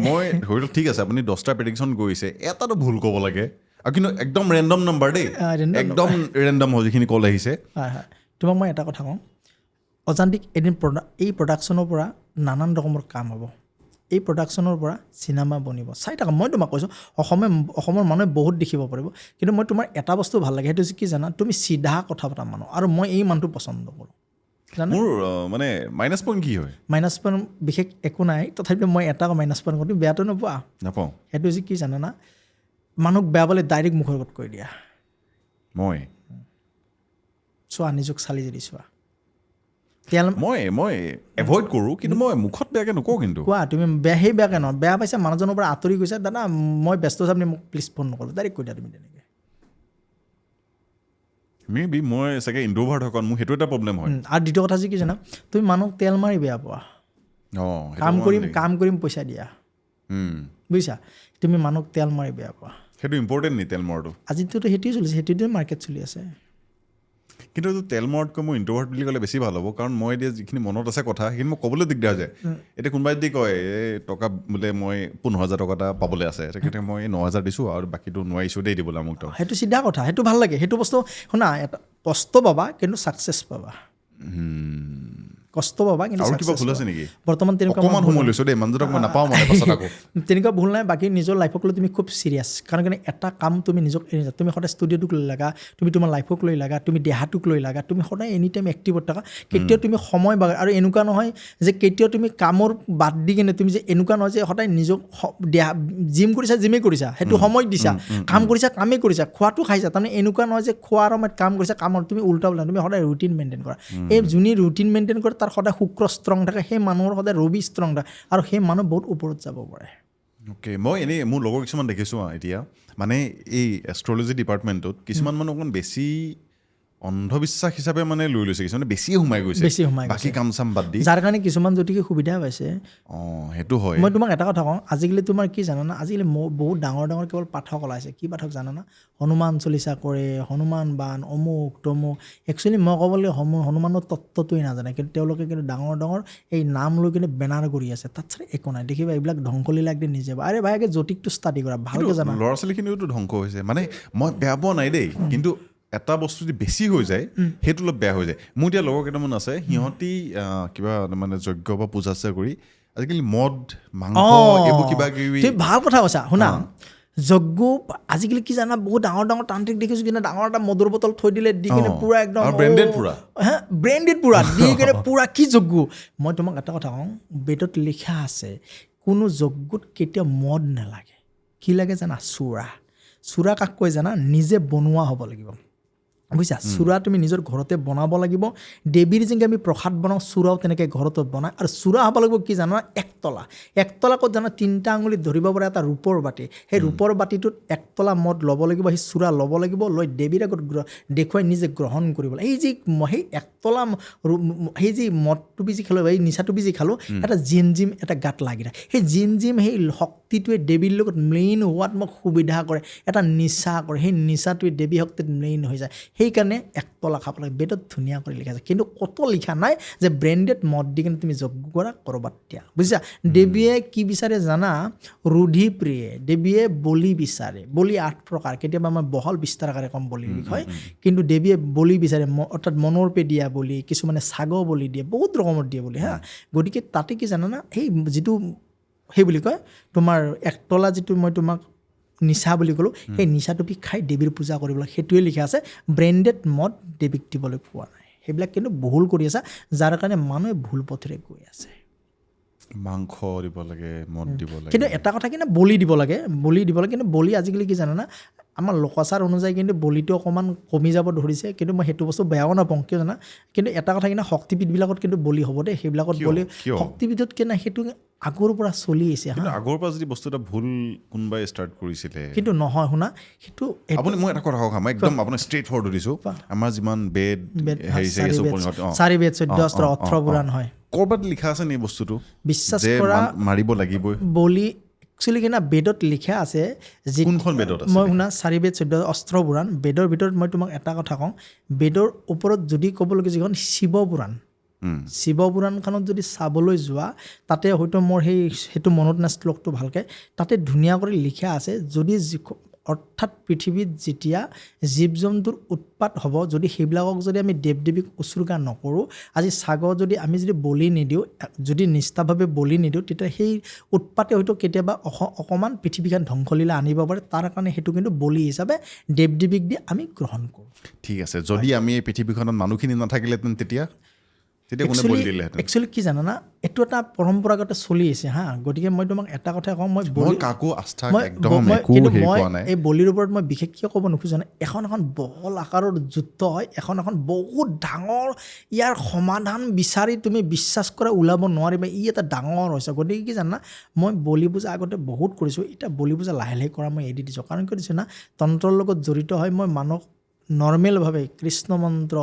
মই ধৰি লওক ঠিক আছে আপুনি 10টা প্ৰেডিকশ্যন কৰিছে এটাতো ভুল ক'ব লাগে আৰু কিন্তু একদম ৰেণ্ডম নাম্বাৰ দেই random একদম ৰেণ্ডম হয় যিখিনি কল আহিছে হয় হয় তোমাক মই এটা কথা কওঁ অজান্তিক এদিন এই প্ৰডাকশ্যনৰ পৰা নানান ৰকমৰ কাম হ'ব এই প্ৰডাকশ্যনৰ পৰা চিনেমা বনিব চাই থাকা মই তোমাক কৈছোঁ অসমৰ মানুহে বহুত দেখিব পাৰিব কিন্তু মই তোমাৰ এটা বস্তু ভাল লাগে সেইটো হৈছে কি জানা তুমি চিধা কথা পতা মানুহ আৰু মই এই মানুহটো পচন্দ কৰোঁ জানা মোৰ মানে মাইনাছ পইণ্ট কি হয় মাইনাছ পইণ্ট বিশেষ একো নাই তথাপিও মই এটা মাইনাছ পইণ্ট কৰোঁ বেয়াটো নোপোৱা নাপাওঁ সেইটো হৈছে কি জানানা মানুহক বেয়া পালে ডাইৰেক্ট মুখৰ আগত কৈ দিয়া মই চোৱা নিজক চালি যদি চোৱা মই এভইড কৰোঁ কিন্তু মই মুখত বেয়াকৈ নকওঁ কিন্তু কোৱা তুমি বেয়াকৈ নহয় বেয়া পাইছা মানুহজনৰ পৰা আঁতৰি গৈছা দাদা মই ব্যস্ত চাপনি মোক প্লিজ ফোন নকৰোঁ ডাইৰেক্ট কৈ দিয়া তুমি তেনেকৈ মেবি মই চাগে ইণ্ট্ৰ'ভাৰ্ট হয় কাৰণ মোৰ সেইটো এটা প্ৰব্লেম হয় আৰু দ্বিতীয় কথা হৈছে কি জানা তুমি মানুহক তেল মাৰি বেয়া পোৱা কাম কৰিম পইচা দিয়া বুজিছা তুমি মানুহক তেল মাৰি বেয়া পোৱা সেইটো ইম্পৰ্টেণ্ট নি তেল মৰাটো আজিতো সেইটোৱে চলিছে সেইটোতে মাৰ্কেট চলি আছে কিন্তু এইটো তেল মৰাতকৈ মই ইণ্ট্ৰ'ভাৰ্ট বুলি ক'লে বেছি ভাল হ'ব কাৰণ মই এতিয়া যিখিনি মনত আছে কথা সেইখিনি মোক ক'বলৈ দিগদাৰ হৈ যায় এতিয়া কোনোবাই যদি কয় এই টকা বোলে মই 15,000 টকা এটা পাবলৈ আছে তেখেতে মই 9,000 দিছোঁ আৰু বাকীটো নোৱাৰিছোঁ দেই দিবলৈ মোক সেইটো চিধা কথা সেইটো ভাল লাগে সেইটো বস্তু শুনা এটা কষ্ট পাবা কিন্তু ছাকচেছ পাবা কষ্ট পাবা কিন্তু আৰু কিবা ভুল আছে নেকি বৰ্তমান অকণমান সময় লৈছোঁ দেই মানুহজনক মই নাপাওঁ মানে পাছত আকৌ তেনেকুৱা ভুল নাই বাকী নিজৰ লাইফক লৈ তুমি খুব চিৰিয়াছ কাৰণ এটা কাম তুমি নিজক এৰি যা তুমি সদায় ষ্টুডিঅ'টোক লৈ লাগা তুমি তোমাৰ লাইফক লৈ লাগা তুমি দেহাটোক লৈ লাগা তুমি সদায় এনি টাইম এক্টিভত থাকা কেতিয়াও তুমি সময় বাগা আৰু এনেকুৱা নহয় যে কেতিয়াও তুমি কামৰ বাদ দি কিনে তুমি যে এনেকুৱা নহয় যে সদায় নিজক দেহা জিম কৰিছা জিমেই কৰিছা সেইটো সময় দিছা কাম কৰিছা কামেই কৰিছা খোৱাটো খাইছা তাৰমানে এনেকুৱা নহয় যে খোৱাৰ সময়ত কাম কৰিছা কামৰ তুমি উল্টা উল্টা তুমি সদায় ৰুটিন মেইনটেইন কৰা এই যোনে ৰুটিন মেইনটেইন কৰে তাৰ সদায় শুক্ৰ ষ্ট্ৰং থাকে সেই মানুহৰ সদায় ৰবি ষ্ট্ৰং থাকে আৰু সেই মানুহ বহুত ওপৰত যাব পাৰে অ'কে মই এনেই মোৰ লগৰ কিছুমান দেখিছোঁ এতিয়া মানে এই এষ্ট্ৰলজি ডিপাৰ্টমেণ্টত কিছুমান মানুহ অকণমান বেছি অন্ধবিশ্বাস হিচাপে মানে লৈ লৈছে কিছুমানে বেছি সোমাই গৈছে বাকী কাম চাম বাদ দি যাৰ কাৰণে কিছুমান যদিকে সুবিধা পাইছে সেইটো হয় মই তোমাক এটা কথা কওঁ আজিকালি তোমাৰ কি জানানা আজিকালি বহুত ডাঙৰ ডাঙৰ কেৱল পাঠক ওলাইছে কি পাঠক জানানা হনুমান চলিচা কৰে হনুমান বান অমুক তমুক একচুৱেলি মই ক'বলৈ হনুমানৰ তত্ত্বটোৱে নাজানে কিন্তু তেওঁলোকে কিন্তু ডাঙৰ ডাঙৰ এই নাম লৈ কিনে বেনাৰ কৰি আছে তাত চাই একো নাই দেখিবা এইবিলাক ধ্বংসলীলা একদিন নিজে আৰে ভাইকে জ্যোতিকটো ষ্টাডি কৰা ভালকৈ জানা ল'ৰা ছোৱালীখিনিওতো ধ্বংস হৈছে মানে মই বেয়া পোৱা নাই দেই কিন্তু এটা বস্তু যদি বেছি হৈ যায় সেইটো অলপ বেয়া হৈ যায় মোৰ এতিয়া লগৰ কেইটামান আছে সিহঁতি কিবা মানে যজ্ঞ বা পূজা চূজা কৰি আজিকালি মদ মাংস এইবোৰ কিবা কিবি ভাল কথা কৈছা শুনা যজ্ঞ আজিকালি কি জানা বহুত ডাঙৰ ডাঙৰ তান্ত্ৰিক দেখিছোঁ কিন্তু ডাঙৰ এটা মদৰ বটল থৈ দিলে দি কিনে পুৰা একদম ব্ৰেণ্ডেড পুৰা দি কিনে পুৰা কি যজ্ঞ মই তোমাক এটা কথা কওঁ বেদত লিখা আছে কোনো যজ্ঞত কেতিয়াও মদ নালাগে কি লাগে জানা চূড়া কাক কৈ জানা নিজে বনোৱা হ'ব লাগিব বুজিছা চূড়া তুমি নিজৰ ঘৰতে বনাব লাগিব দেৱীৰ যেনেকৈ আমি প্ৰসাদ বনাওঁ চূড়াও তেনেকৈ ঘৰতে বনায় আৰু চূড়া হ'ব লাগিব কি জানা একতলা ক'ত জানা 3টা আঙুলিত ধৰিব পৰা এটা ৰূপৰ বাতি সেই ৰূপৰ বাতিটোত একতলা মদ ল'ব লাগিব সেই চূড়া ল'ব লাগিব লৈ দেৱীৰ আগত দেখুৱাই নিজে গ্ৰহণ কৰিব লাগিব সেই একতলা সেই যি মদটো যি খালোঁ এই নিচাটো যি খালোঁ এটা জিম এটা গাত লাগি থাকে সেই জিম সেই শক্তিটোৱে দেৱীৰ লগত মিলিন হোৱাত মোক সুবিধা কৰে এটা নিচা কৰে সেই নিচাটোৱে দেৱী শক্তিত মিলিন হৈ যায় সেইকাৰণে একতলা খাব লাগে বেদত ধুনীয়া কৰি লিখা আছে কিন্তু কত লিখা নাই যে ব্ৰেণ্ডেড মদ দি কিনে তুমি যজ্ঞ কৰা কৰবাত দিয়া বুজিছা দেৱীয়ে কি বিচাৰে জানা ৰুধি প্ৰিয়ে দেৱীয়ে বলি বিচাৰে বলি 8 প্ৰকাৰ কেতিয়াবা মই বহল বিস্তাৰকাৰে কম বলিৰ বিষয় কিন্তু দেৱীয়ে বলি বিচাৰে অৰ্থাৎ মনৰ পে দিয়া বলি কিছুমানে ছাগ বলি দিয়ে বহুত ৰকমৰ দিয়ে বলি হা গতিকে তাতে কি জানানা সেই যিটো সেই বুলি কয় তোমাৰ একতলা যিটো মই তোমাক নিচা বুলি ক'লোঁ সেই নিচাটো খাই দেৱীৰ পূজা কৰিবলৈ সেইটোৱে লিখা আছে ব্ৰেণ্ডেড মদ দেৱীক দিবলৈ কোৱা নাই সেইবিলাক কিন্তু ভুল কৰি আছে যাৰ কাৰণে মানুহে ভুল পথেৰে গৈ আছে মাংস দিব লাগে মদ দিব লাগে কিন্তু এটা কথা কিন্তু বলি দিব লাগে কিন্তু বলি আজিকালি কি জানা না আমাৰ লোকাচাৰ অনুযায়ী কিন্তু বলিটো অকণমান কমি যাব ধৰিছে কিন্তু মই সেইটো বস্তু বেয়াও নাপাওঁ কিয় জানা কিন্তু এটা কথা কিন্তু শক্তিপীঠবিলাকত কিন্তু বলি হ'ব দেই সেইবিলাকত বলি শক্তিপীঠত কিনা সেইটো আগৰ পৰা চলি আহিছে আগৰ পৰা যদি বস্তু এটা ভুল কোনোবাই ষ্টাৰ্ট কৰিছিলে কিন্তু নহয় শুনা সেইটো আপুনি মই এটা কথা কওঁ মই একদম আপোনাৰ ষ্ট্ৰেইট ফৰৱাৰ্ড দিছোঁ আমাৰ যিমান বেদ 4 বেদ 14 অস্ত্ৰ 18 পুৰাণ হয় ক'ৰবাত লিখা আছে নি বস্তুটো বিশ্বাস কৰা মাৰিব লাগিবই বলি একচুৱেলি কিনা বেদত লিখা আছে কোনখন বেদত আছে মই শুনা 4 বেদ 14 অস্ত্ৰ পুৰাণ বেদৰ ভিতৰত মই তোমাক এটা কথা কওঁ বেদৰ ওপৰত যদি ক'বলগীয়া যিখন শিৱ পুৰাণখনত যদি চাবলৈ যোৱা তাতে হয়তো মোৰ সেইটো মনত নাই শ্লোকটো ভালকৈ তাতে ধুনীয়া কৰি লিখা আছে যদি অৰ্থাৎ পৃথিৱীত যেতিয়া জীৱ জন্তুৰ উৎপাত হ'ব যদি সেইবিলাকক যদি আমি দেৱ দেৱীক উৎসৰ্গা নকৰোঁ আজি ছাগল যদি আমি যদি বলি নিদিওঁ যদি নিষ্ঠাভাৱে বলি নিদিওঁ তেতিয়া সেই উৎপাতে হয়তো কেতিয়াবা অকণমান পৃথিৱীখন ধ্বংসলীলা আনিব পাৰে তাৰ কাৰণে সেইটো কিন্তু বলি হিচাপে দেৱ দেৱীক দি আমি গ্ৰহণ কৰোঁ ঠিক আছে যদি আমি এই পৃথিৱীখনত মানুহখিনি নাথাকিলেহেঁতেন তেতিয়া কোনে বলি দিলেহেঁতেন একচুৱেলি কি জানানা এইটো এটা পৰম্পৰাগত চলি আছে হা গতিকে মই তোমাক এটা কথা কওঁ মই কাকো আস্থা মই একদম একো কিন্তু হেৰি মই কৰা নাই এই বলিৰ ওপৰত মই বিশেষ কিয় ক'ব নোখোজো এখন বহল আকাৰৰ যুদ্ধ হয় এখন বহুত ডাঙৰ ইয়াৰ সমাধান বিচাৰি তুমি বিশ্বাস কৰা ওলাব নোৱাৰিবা ই এটা ডাঙৰ হৈছে গতিকে কি জানা মই বলি পূজা আগতে বহুত কৰিছোঁ এতিয়া বলি পূজা লাহে লাহে কৰা মই এৰি দিছোঁ কাৰণ কি দিছোঁ না তন্ত্ৰৰ লগত জড়িত হয় মই মানুহক নৰ্মেলভাৱে কৃষ্ণ মন্ত্ৰ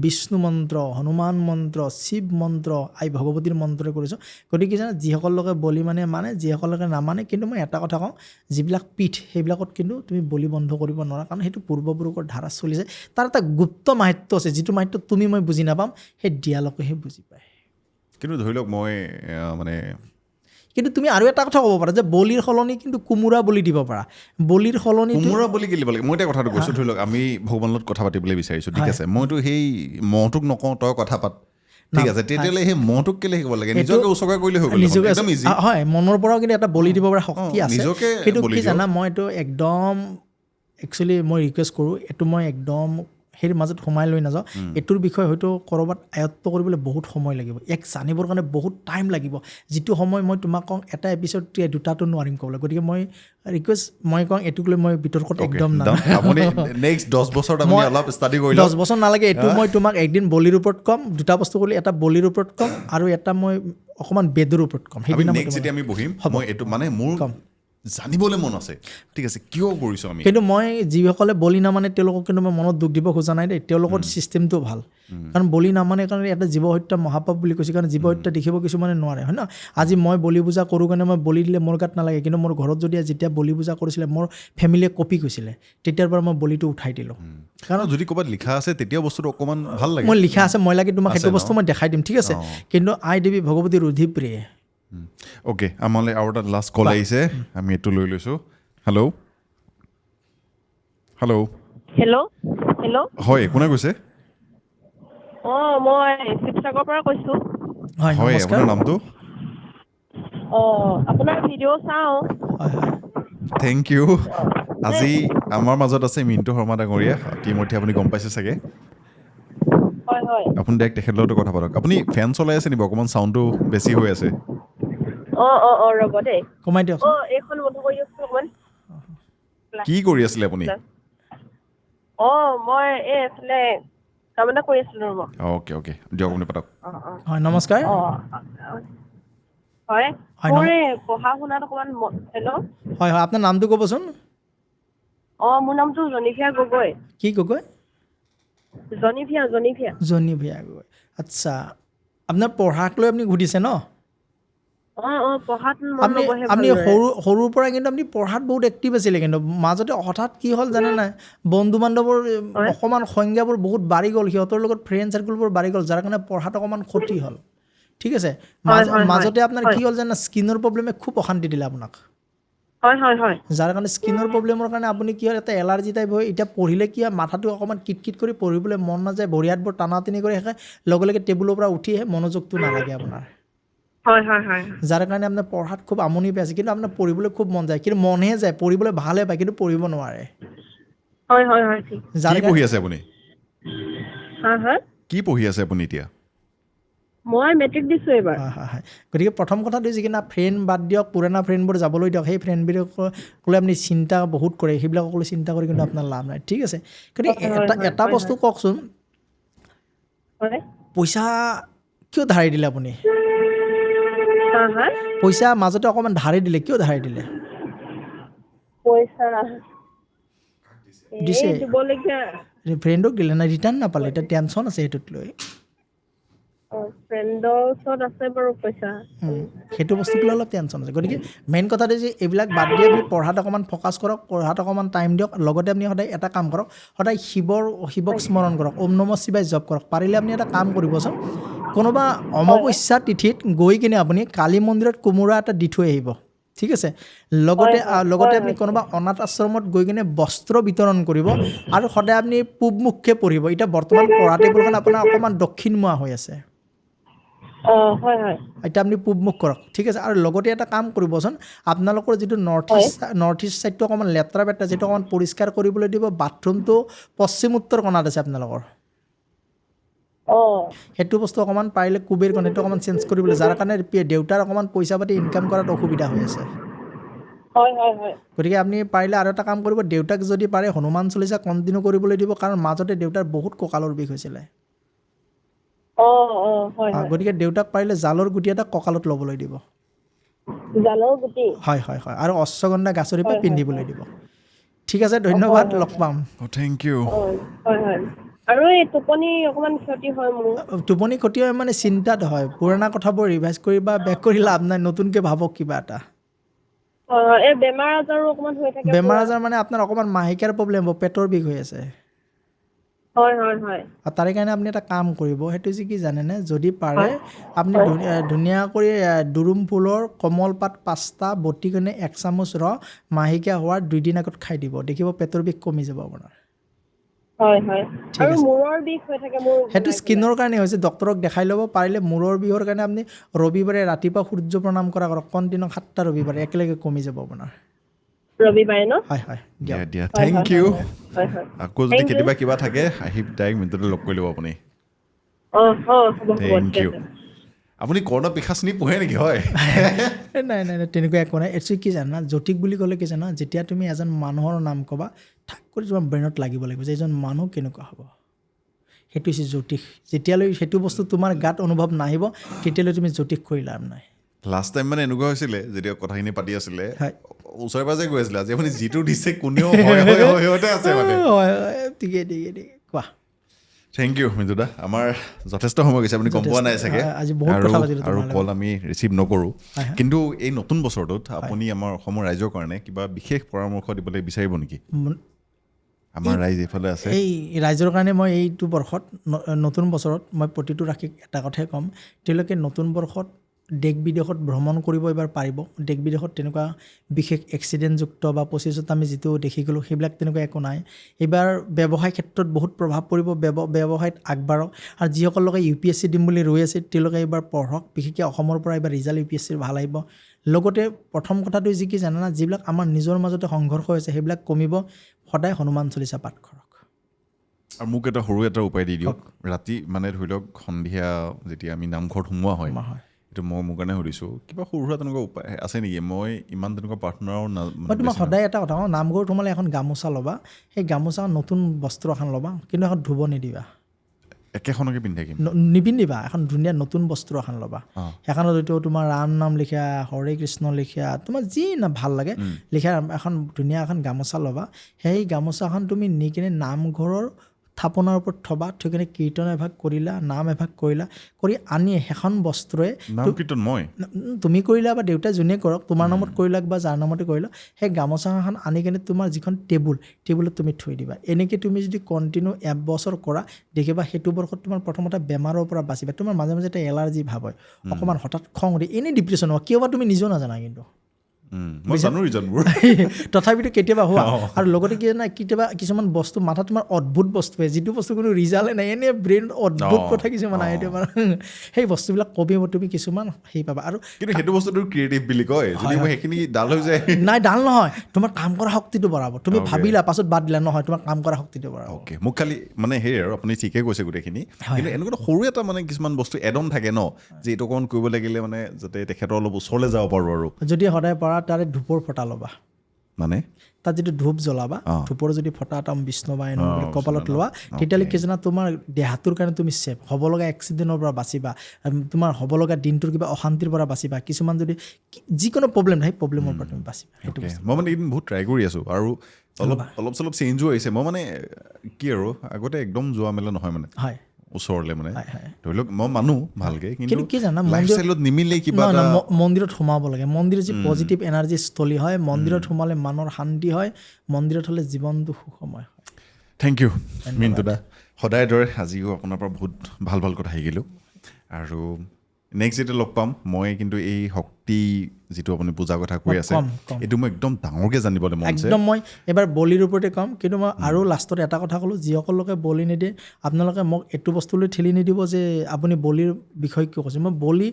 বিষ্ণু মন্ত্ৰ হনুমান মন্ত্ৰ শিৱ মন্ত্ৰ আই ভগৱতীৰ মন্ত্ৰৰে কৰিছোঁ গতিকে জানা যিসকল লোকে বলি মানে যিসকলকে নামানে কিন্তু মই এটা কথা কওঁ যিবিলাক পীঠ সেইবিলাকত কিন্তু তুমি বলি বন্ধ কৰিব নোৱাৰা কাৰণ সেইটো পূৰ্বপুৰুষৰ ধাৰা চলিছে তাৰ এটা গুপ্ত মাহাত্য আছে যিটো মাহাত্য তুমি মই বুজি নাপাম সেই দিয়ালোকেহে বুজি পায় কিন্তু ধৰি লওক মই মানে কিন্তু তুমি আৰু এটা কথা ক'ব পাৰা যে বলিৰ সলনি কিন্তু কোমোৰা বলি দিব পাৰা বলিৰ সলনি কোমোৰা বলি কি দিব লাগে মই এতিয়া কথাটো কৈছোঁ ধৰি লওক আমি ভগৱানৰ লগত কথা পাতিবলৈ বিচাৰিছোঁ ঠিক আছে মইতো সেই মহটোক নকওঁ তই কথা পাত ঠিক আছে তেতিয়াহ'লে সেই মহটোক কেলৈ শিকিব লাগে নিজকে উচৰ্গা কৰিলে হৈ গ'ল একদম ইজি হয় মনৰ পৰাও কিন্তু এটা বলি দিব পৰা শক্তি আছে নিজকে কিন্তু বলি কি দিয়ক। জানা মই এইটো একদম একচুৱেলি মই ৰিকুৱেষ্ট কৰোঁ এইটো মই একদম সেই মাজত সোমাই লৈ নাযাওঁ এইটোৰ বিষয়ে হয়তো ক'ৰবাত আয়ত্ব কৰিবলৈ বহুত সময় লাগিব জানিবৰ কাৰণে বহুত টাইম লাগিব যিটো সময় মই তোমাক কওঁ এটা এপিছ'ড দুটাটো নোৱাৰিম ক'বলৈ গতিকে মই ৰিকুৱেষ্ট মই কওঁ এইটোক লৈ মই বিতৰ্কত একদম আপুনি নেক্সট 10 বছৰত আপুনি অলপ ষ্টাডি কৰি লওক 10 বছৰ নালাগে এইটো মই তোমাক একদিন বলিৰ ওপৰত ক'ম দুটা বস্তু ক'লে এটা বলিৰ ওপৰত ক'ম আৰু এটা মই অকণমান বেদৰ ওপৰত ক'ম সেইদিনা নেক্সট যেতিয়া আমি বহিম মই এইটো মানে মোৰ জানিবলৈ মন আছে ঠিক আছে কিয় কৰিছোঁ আমি কিন্তু মই যিসকলে বলি নামানে তেওঁলোকক কিন্তু মই মনত দুখ দিব খোজা নাই দেই তেওঁলোকৰ ছিষ্টেমটো ভাল কাৰণ বলি নামানে কাৰণে এটা জীৱ হত্যা মহাপাপ বুলি কৈছে কাৰণ জীৱ হত্যা দেখিব কিছুমানে নোৱাৰে হয় ন আজি মই বলি পূজা কৰোঁ কাৰণে মই বলি দিলে মোৰ গাত নালাগে কিন্তু মোৰ ঘৰত যদি যেতিয়া বলি পূজা কৰিছিলে মোৰ ফেমিলিয়ে কপি কৈছিলে তেতিয়াৰ পৰা মই বলিটো উঠাই দিলোঁ কাৰণ যদি ক'ৰবাত লিখা আছে তেতিয়া বস্তুটো অকণমান ভাল লাগে মই লিখা আছে মই লাগে তোমাক সেইটো বস্তু মই দেখাই দিম ঠিক আছে কিন্তু আই দেৱী ভগৱতী ৰুধিপ্ৰিয়ে অ'কে আমালৈ আৰু এটা লাষ্ট কল আহিছে আমি এইটো লৈ লৈছোঁ হেল্ল' হেল্ল' হেল্ল' হয় কোনে কৈছে মই শিৱসাগৰৰ পৰা কৈছোঁ হয় হয় নমস্কাৰ আপোনাৰ নামটো আপোনাৰ ভিডিঅ' চাওঁ হয় হয় থেংক ইউ আজি আমাৰ মাজত আছে মিণ্টু শৰ্মা ডাঙৰীয়া ইতিমধ্যে আপুনি গম পাইছে চাগে হয় হয় আপুনি ডাইৰেক্ট তেখেতৰ লগতে কথা পাতক আপুনি ফেন চলাই আছে নেকি অকণমান চাউণ্ডটো বেছি হৈ আছে ৰ'ব দেই কমাই দিয়ক এইখন বন্ধ কৰি দিয়কচোন অকণমান কি কৰি আছিলে আপুনি মই এইফালে কাম এটা কৰি আছিলোঁ ৰ'ব অ'কে অ'কে দিয়ক আপুনি পাতক হয় নমস্কাৰ হয় হয়, মোৰ এই পঢ়া শুনাত অকণমান হেল্ল' হয় হয় আপোনাৰ নামটো ক'বচোন মোৰ নামটো জনিভিয়া গগৈ কি গগৈ জনিভিয়া জনিভিয়া গগৈ আচ্ছা আপোনাৰ পঢ়াক লৈ আপুনি সুধিছে ন পঢ়াত মন আপুনি নবহে আপুনি ভালদৰে। সৰুৰ পৰা কিন্তু আপুনি পঢ়াত বহুত এক্টিভ আছিলে কিন্তু মাজতে হঠাৎ কি হ'ল জানে নাই বন্ধু বান্ধৱৰ অকণমান সংজ্ঞাবোৰ বহুত বাঢ়ি গ'ল সিহঁতৰ লগত ফ্ৰেণ্ড চাৰ্কুলবোৰ বাঢ়ি গ'ল যাৰ কাৰণে পঢ়াত অকণমান ক্ষতি হ'ল ঠিক আছে মাজতে আপোনাৰ কি হ'ল জানে স্কিনৰ প্ৰব্লেমে খুব অশান্তি দিলে আপোনাক হয় যাৰ কাৰণে স্কিনৰ প্ৰব্লেমৰ কাৰণে আপুনি কি হয় এটা এলাৰ্জি টাইপ হয় এতিয়া পঢ়িলে কি হয় মাথাটো অকণমান কিটকিট কৰি পঢ়িবলৈ মন নাযায় ভৰি হাতবোৰ টানাটানি কৰি শেষে লগে লগে টেবুলৰ পৰা উঠি আহে মনোযোগটো নালাগে আপোনাৰ হয় যাৰ কাৰণে আপোনাৰ পঢ়াত খুব আমনি পাইছে কিন্তু আপোনাৰ পঢ়িবলৈ খুব মন যায় কিন্তু মনহে যায় পঢ়িবলৈ ভালহে পায় কিন্তু পঢ়িব নোৱাৰে হয় ঠিক যাৰ কি পঢ়ি আছে আপুনি হা কি পঢ়ি আছে আপুনি এতিয়া মই মেট্ৰিক দিছোঁ এইবাৰ হয় গতিকে প্ৰথম কথাটো হৈছে কি না ফ্ৰেণ্ড বাদ দিয়ক পুৰণা ফ্ৰেণ্ডবোৰ যাবলৈ দিয়ক সেই ফ্ৰেণ্ডবিলাকলৈ আপুনি চিন্তা বহুত কৰে সেইবিলাকলৈ চিন্তা কৰি কিন্তু আপোনাৰ লাভ নাই ঠিক আছে গতিকে এটা বস্তু কওকচোন পইচা কিয় ধাৰি দিলে আপুনি পইচা মাজতে অকণমান ধাৰি দিলে কিয় ধাৰি দিলে পইচা দিছে দিবলগীয়া ফ্ৰেণ্ডক দিলে নাই ৰিটাৰ্ণ নাপালে এতিয়া টেনশ্যন আছে সেইটোক লৈ ফ্ৰেণ্ডৰ ওচৰত আছে বাৰু পইচা সেইটো বস্তুক লৈ অলপ টেনশ্যন আছে গতিকে মেইন কথাটো যে এইবিলাক বাদ দি আপুনি পঢ়াত অকণমান ফ'কাছ কৰক পঢ়াত অকণমান টাইম দিয়ক লগতে আপুনি সদায় এটা কাম কৰক সদায় শিৱক স্মৰণ কৰক ওম নমঃ শিৱায় জপ কৰক পাৰিলে আপুনি এটা কাম কৰিবচোন কোনোবা অমাৱস্যা তিথিত গৈ কিনে আপুনি কালী মন্দিৰত কোমোৰা এটা দি থৈ আহিব ঠিক আছে লগতে আপুনি কোনোবা অনাথ আশ্ৰমত গৈ কিনে বস্ত্ৰ বিতৰণ কৰিব আৰু সদায় আপুনি পূবমুখে পঢ়িব এতিয়া বৰ্তমান পঢ়া টেবুলখন আপোনাৰ অকণমান দক্ষিণমুৱা হৈ আছে হয় হয় এতিয়া আপুনি পূবমুখ কৰক ঠিক আছে আৰু লগতে এটা কাম কৰিবচোন আপোনালোকৰ যিটো নৰ্থ ইষ্ট ছাইডটো অকণমান লেতেৰা বেতেৰা যিটো অকণমান পৰিষ্কাৰ কৰিবলৈ দিব বাথৰুমটো পশ্চিম উত্তৰ কোণাত আছে আপোনালোকৰ সেইটো বস্তু অকণমান পাৰিলে কুবেৰ কোণ সেইটো অকণমান চেঞ্জ কৰিবলৈ যাৰ কাৰণে দেউতাৰ অকণমান পইচা পাতি ইনকাম কৰাত অসুবিধা হৈ আছে গতিকে আপুনি পাৰিলে আৰু এটা কাম কৰিব দেউতাক যদি পাৰে হনুমান চলিচা কণ্টিনিউ কৰিবলৈ দিব কাৰণ মাজতে দেউতাৰ বহুত কঁকালৰ বিষ হৈছিলে গতিকে দেউতাক পাৰিলে জালৰ গুটি এটা কঁকালত ল'বলৈ দিব হয় হয় হয় আৰু অশ্বগন্ধা গাছৰি পৰা পিন্ধিবলৈ দিব ঠিক আছে ধন্যবাদ লগ পাম থেংক ইউ আৰু এই টোপনি অকমান ক্ষতি হয় মোৰ টোপনি ক্ষতি হয় মানে চিন্তাত হয় পুৰণা কথাবোৰ ৰিভাইজ কৰি বা বেক কৰি লাভ নাই নতুনকৈ ভাবক কিবা এটা এই বেমাৰ আজাৰো অকমান হৈ থাকে বেমাৰ আজাৰ মানে আপোনাৰ অকণমান মাহেকীয়াৰ প্ৰব্লেম হ'ব পেটৰ বিষ হৈ আছে আৰু তাৰে কাৰণে আপুনি এটা কাম কৰিব সেইটো হৈছে কি জানেনে যদি পাৰে আপুনি ধুনীয়া কৰি দুৰুম ফুলৰ কমল পাত 5টা বটি কিনে 1 চামুচ মাহেকীয়া হোৱাৰ 2 দিন আগত খাই দিব দেখিব পেটৰ বিষ কমি যাব আপোনাৰ আৰু মূৰৰ বিষ হৈ থাকে মোৰ সেইটো স্কিনৰ কাৰণে হৈছে ডক্তৰক দেখাই ল'ব পাৰিলে মূৰৰ বিষৰ কাৰণে আপুনি ৰবিবাৰে ৰাতিপুৱা সূৰ্য প্ৰণাম কৰা কৰক কণ্টিনিউ 7টা ৰবিবাৰে একেলগে কমি যাব আপোনাৰ ৰবিবাৰে ন হয় হয় দিয়া থেংক ইউ আকৌ যদি কেতিয়াবা কিবা থাকে আহি ডাইৰেক্ট মিনিটতে লগ কৰি ল'ব আপুনি থেংক ইউ আপুনি কৰ্ণ পিশাচিনী পঢ়ে নেকি হয় নাই তেনেকুৱা একো নাই একচুৱেলি কি জানা জ্যোতিক বুলি ক'লে কি জানা যেতিয়া তুমি এজন মানুহৰ নাম ক'বা ঠাক কৰি তোমাৰ ব্ৰেইনত লাগিব যে এজন মানুহ কেনেকুৱা হ'ব সেইটো হৈছে জ্যোতিষ যেতিয়ালৈ সেইটো বস্তু তোমাৰ গাত অনুভৱ নাহিব তেতিয়ালৈ তুমি জ্যোতিষ কৰি লাভ নাই লাষ্ট টাইম মানে এনেকুৱা হৈছিলে যেতিয়া কথাখিনি পাতি আছিলে ওচৰে পাজৰে গৈ আছিলে আজি আপুনি যিটো দিছে কোনেও আছে মানে ঠিকে কোৱা থেংক ইউ মিজুদা আমাৰ যথেষ্ট সময় গৈছে আপুনি গম পোৱা নাই চাগে আৰু কল আমি ৰিচিভ নকৰোঁ কিন্তু এই নতুন বছৰটোত আপুনি আমাৰ অসমৰ ৰাইজৰ কাৰণে কিবা বিশেষ পৰামৰ্শ দিবলৈ বিচাৰিব নেকি আমাৰ ৰাইজ এইফালে আছে এই ৰাইজৰ কাৰণে মই এইটো বৰ্ষত নতুন বছৰত মই প্ৰতিটো ৰাশিক এটা কথাই ক'ম তেওঁলোকে নতুন বৰ্ষত দেশ বিদেশত ভ্ৰমণ কৰিব এবাৰ পাৰিব দেশ বিদেশত তেনেকুৱা বিশেষ এক্সিডেণ্টযুক্ত বা প্ৰচেছত আমি যিটো দেখি গ'লোঁ সেইবিলাক তেনেকুৱা একো নাই এইবাৰ ব্যৱসায় ক্ষেত্ৰত বহুত প্ৰভাৱ পৰিব ব্যৱসায়ত আগবাঢ়ক আৰু যিসকল লোকে UPSC দিম বুলি ৰৈ আছে তেওঁলোকে এইবাৰ পঢ়ক বিশেষকৈ অসমৰ পৰা এইবাৰ ৰিজাল্ট UPSCৰ ভাল আহিব লগতে প্ৰথম কথাটো যি কি জানা যিবিলাক আমাৰ নিজৰ মাজতে সংঘৰ্ষ হৈছে সেইবিলাক কমিব সদায় হনুমান চলিচা পাঠ কৰক আৰু মোক এটা সৰু এটা উপায় দি দিয়ক ৰাতি মানে ধৰি লওক সন্ধিয়া যেতিয়া আমি নামঘৰত সোমোৱা হয় এইটো মই মোৰ কাৰণে সুধিছোঁ কিবা সৰু সুৰা তেনেকুৱা উপায় আছে নেকি মই ইমান তেনেকুৱা প্ৰাৰ্থনাও মই তোমাক সদায় এটা কথা কওঁ নামঘৰত সোমালে এখন গামোচা ল'বা সেই গামোচা নতুন বস্ত্ৰ এখন ল'বা কিন্তু এখন ধুব নিদিবা একেখনকে পিন্ধি থাকিম নিপিন্ধিবা এখন ধুনীয়া নতুন বস্ত্ৰ এখন ল'বা সেইখনত হয়তো তোমাৰ ৰাম নাম লিখা হৰে কৃষ্ণ লিখা তোমাৰ যি ভাল লাগে লিখা এখন ধুনীয়া এখন গামোচা ল'বা সেই গামোচাখন তুমি নি কিনে নামঘৰৰ থাপনাৰ ওপৰত থবা থৈ কিনে কীৰ্তন এভাগ কৰিলা নাম এভাগ কৰিলা কৰি আনি সেইখন বস্ত্ৰই তুমি কৰিলা বা দেউতাই যোনে কৰক তোমাৰ নামত কৰিলাক বা যাৰ নামতে কৰিলা সেই গামোচাখন আনি কিনে তোমাৰ যিখন টেবুলত তুমি থৈ দিবা এনেকৈ তুমি যদি কণ্টিনিউ 1 বছৰ কৰা দেখিবা সেইটো বৰ্ষত তোমাৰ প্ৰথমতে বেমাৰৰ পৰা বাচিবা তোমাৰ মাজে মাজে এটা এলাৰ্জি ভাৱ হয় অকণমান হঠাৎ খং উঠে এনেই ডিপ্ৰেশ্যন হোৱা কিয় বা তুমি নিজেও নাজানা কিন্তু তথাপিতো কেতিয়াবা হোৱা আৰু লগতে কি জানা কেতিয়াবা কিছুমান বস্তু মাথা তোমাৰ অদ্ভুত বস্তুৱে যিটো বস্তু কোনো ৰিজাল্টে নাই এনেই ব্ৰেইনত অদ্ভুত কথা কিছুমান আহে তোমাৰ সেই বস্তুবিলাক কমিব তুমি কিছুমান সেই পাবা আৰু কিন্তু সেইটো বস্তুটো ক্ৰিয়েটিভ বুলি কয় যদি মই সেইখিনি ডাল হৈ যায় নাই ডাল নহয় তোমাৰ কাম কৰা শক্তিটো বঢ়াব তুমি ভাবিলা পাছত বাদ দিলা নহয় তোমাৰ কাম কৰা শক্তিটো বঢ়াব অ'কে মোক খালি মানে সেই আৰু আপুনি ঠিকে কৈছে গোটেইখিনি কিন্তু এনেকুৱা সৰু এটা মানে কিছুমান বস্তু এডন থাকে ন যে এইটো অকণ কৰিব লাগিলে মানে যাতে তেখেতৰ অলপ ওচৰলৈ যাব পাৰোঁ আৰু যদি সদায় পৰা তাৰে ধূপৰ ফটা ল'বা মানে তাত যদি ধূপ জ্বলাবা ধূপৰ যদি ফটা এটা বিষ্ণু বা এনেকুৱা বুলি কপালত লোৱা তেতিয়াহ'লে কি জানা তোমাৰ দেহাটোৰ কাৰণে তুমি ছেফ হ'ব লগা এক্সিডেণ্টৰ পৰা বাচিবা তোমাৰ হ'ব লগা দিনটোৰ কিবা অশান্তিৰ পৰা বাচিবা কিছুমান যদি যিকোনো প্ৰব্লেম সেই প্ৰব্লেমৰ পৰা তুমি বাচিবা সেইটো মই মানে এদিন বহুত ট্ৰাই কৰি আছোঁ আৰু অলপ চলপ চেঞ্জো আহিছে মই মানে কি আৰু আগতে একদম যোৱা মেলা নহয় মানে হয় ওচৰলৈ মানে ধৰি লওক মই মানুহ ভালকৈ কিন্তু কি জানা লাইফষ্টাইলত নিমিলে কিবা মন্দিৰত সোমাব লাগে মন্দিৰৰ যি পজিটিভ এনাৰ্জি স্থলী হয় মন্দিৰত সোমালে মনৰ শান্তি হয় মন্দিৰত হ'লে জীৱনটো সুখময় হয় থেংক ইউ মিণ্টু দা সদায় দৰে আজিও আপোনাৰ পৰা বহুত ভাল কথা শিকিলোঁ আৰু নেক্সট যেতিয়া লগ পাম মই কিন্তু এই শক্তি যিটো আপুনি পূজাৰ কথা কৈ আছে কম। এইটো মই একদম ডাঙৰকৈ জানিবলৈ মন আছে একদম মই এবাৰ বলিৰ ওপৰতে ক'ম কিন্তু মই আৰু লাষ্টত এটা কথা ক'লোঁ যিসকলকে বলি নিদিয়ে আপোনালোকে মোক এইটো বস্তুলৈ ঠেলি নিদিব যে আপুনি বলিৰ বিষয়ে কিয় কৈছে মই বলি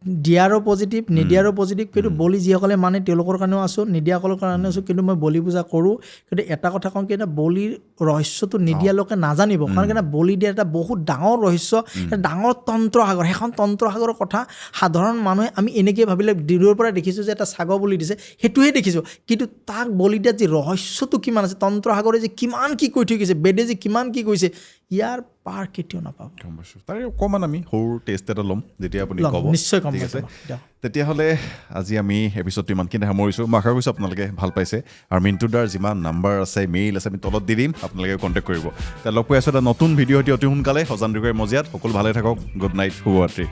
দিয়াৰো পজিটিভ নিদিয়াৰো পজিটিভ কিন্তু বলি যিসকলে মানে তেওঁলোকৰ কাৰণেও আছোঁ নিদিয়াসকলৰ কাৰণেও আছোঁ কিন্তু মই বলি পূজা কৰোঁ কিন্তু এটা কথা কওঁ কি বলিৰ ৰহস্যটো নিদিয়ালৈকে নাজানিব কাৰণ কি বলি দিয়া এটা বহুত ডাঙৰ ৰহস্য এটা ডাঙৰ তন্ত্ৰসাগৰ সেইখন তন্ত্ৰসাগৰৰ কথা সাধাৰণ মানুহে আমি এনেকৈ ভাবিলে দূৰৰ পৰা দেখিছোঁ যে এটা ছাগৰ বলি দিছে সেইটোহে দেখিছোঁ কিন্তু তাক বলি দিয়াত যে ৰহস্যটো কিমান আছে তন্ত্ৰসাগৰে যে কিমান কি কৈ থৈ গৈছে বেদে যে কিমান কি কৈছে ইয়াৰ পাৰ কেতিয়াও নাপাব গম পাইছোঁ তাৰে অকণমান আমি সৰু টেষ্ট এটা ল'ম যেতিয়া আপুনি ক'ব নিশ্চয় কম ঠিক আছে তেতিয়াহ'লে আজি আমি এপিছডটো ইমানখিনি সামৰিছোঁ মই আশা কৰিছোঁ আপোনালোকে ভাল পাইছে আৰু মিণ্টুদাৰ যিমান নাম্বাৰ আছে মেইল আছে আমি তলত দি দিম আপোনালোকে কণ্টেক্ট কৰিব এতিয়া লগ পাই আছোঁ এটা নতুন ভিডিঅ' অতি সোনকালে সজান দুগৰীৰ মজিয়াত সকলো ভালে থাকক গুড নাইট শুভৰাত্ৰি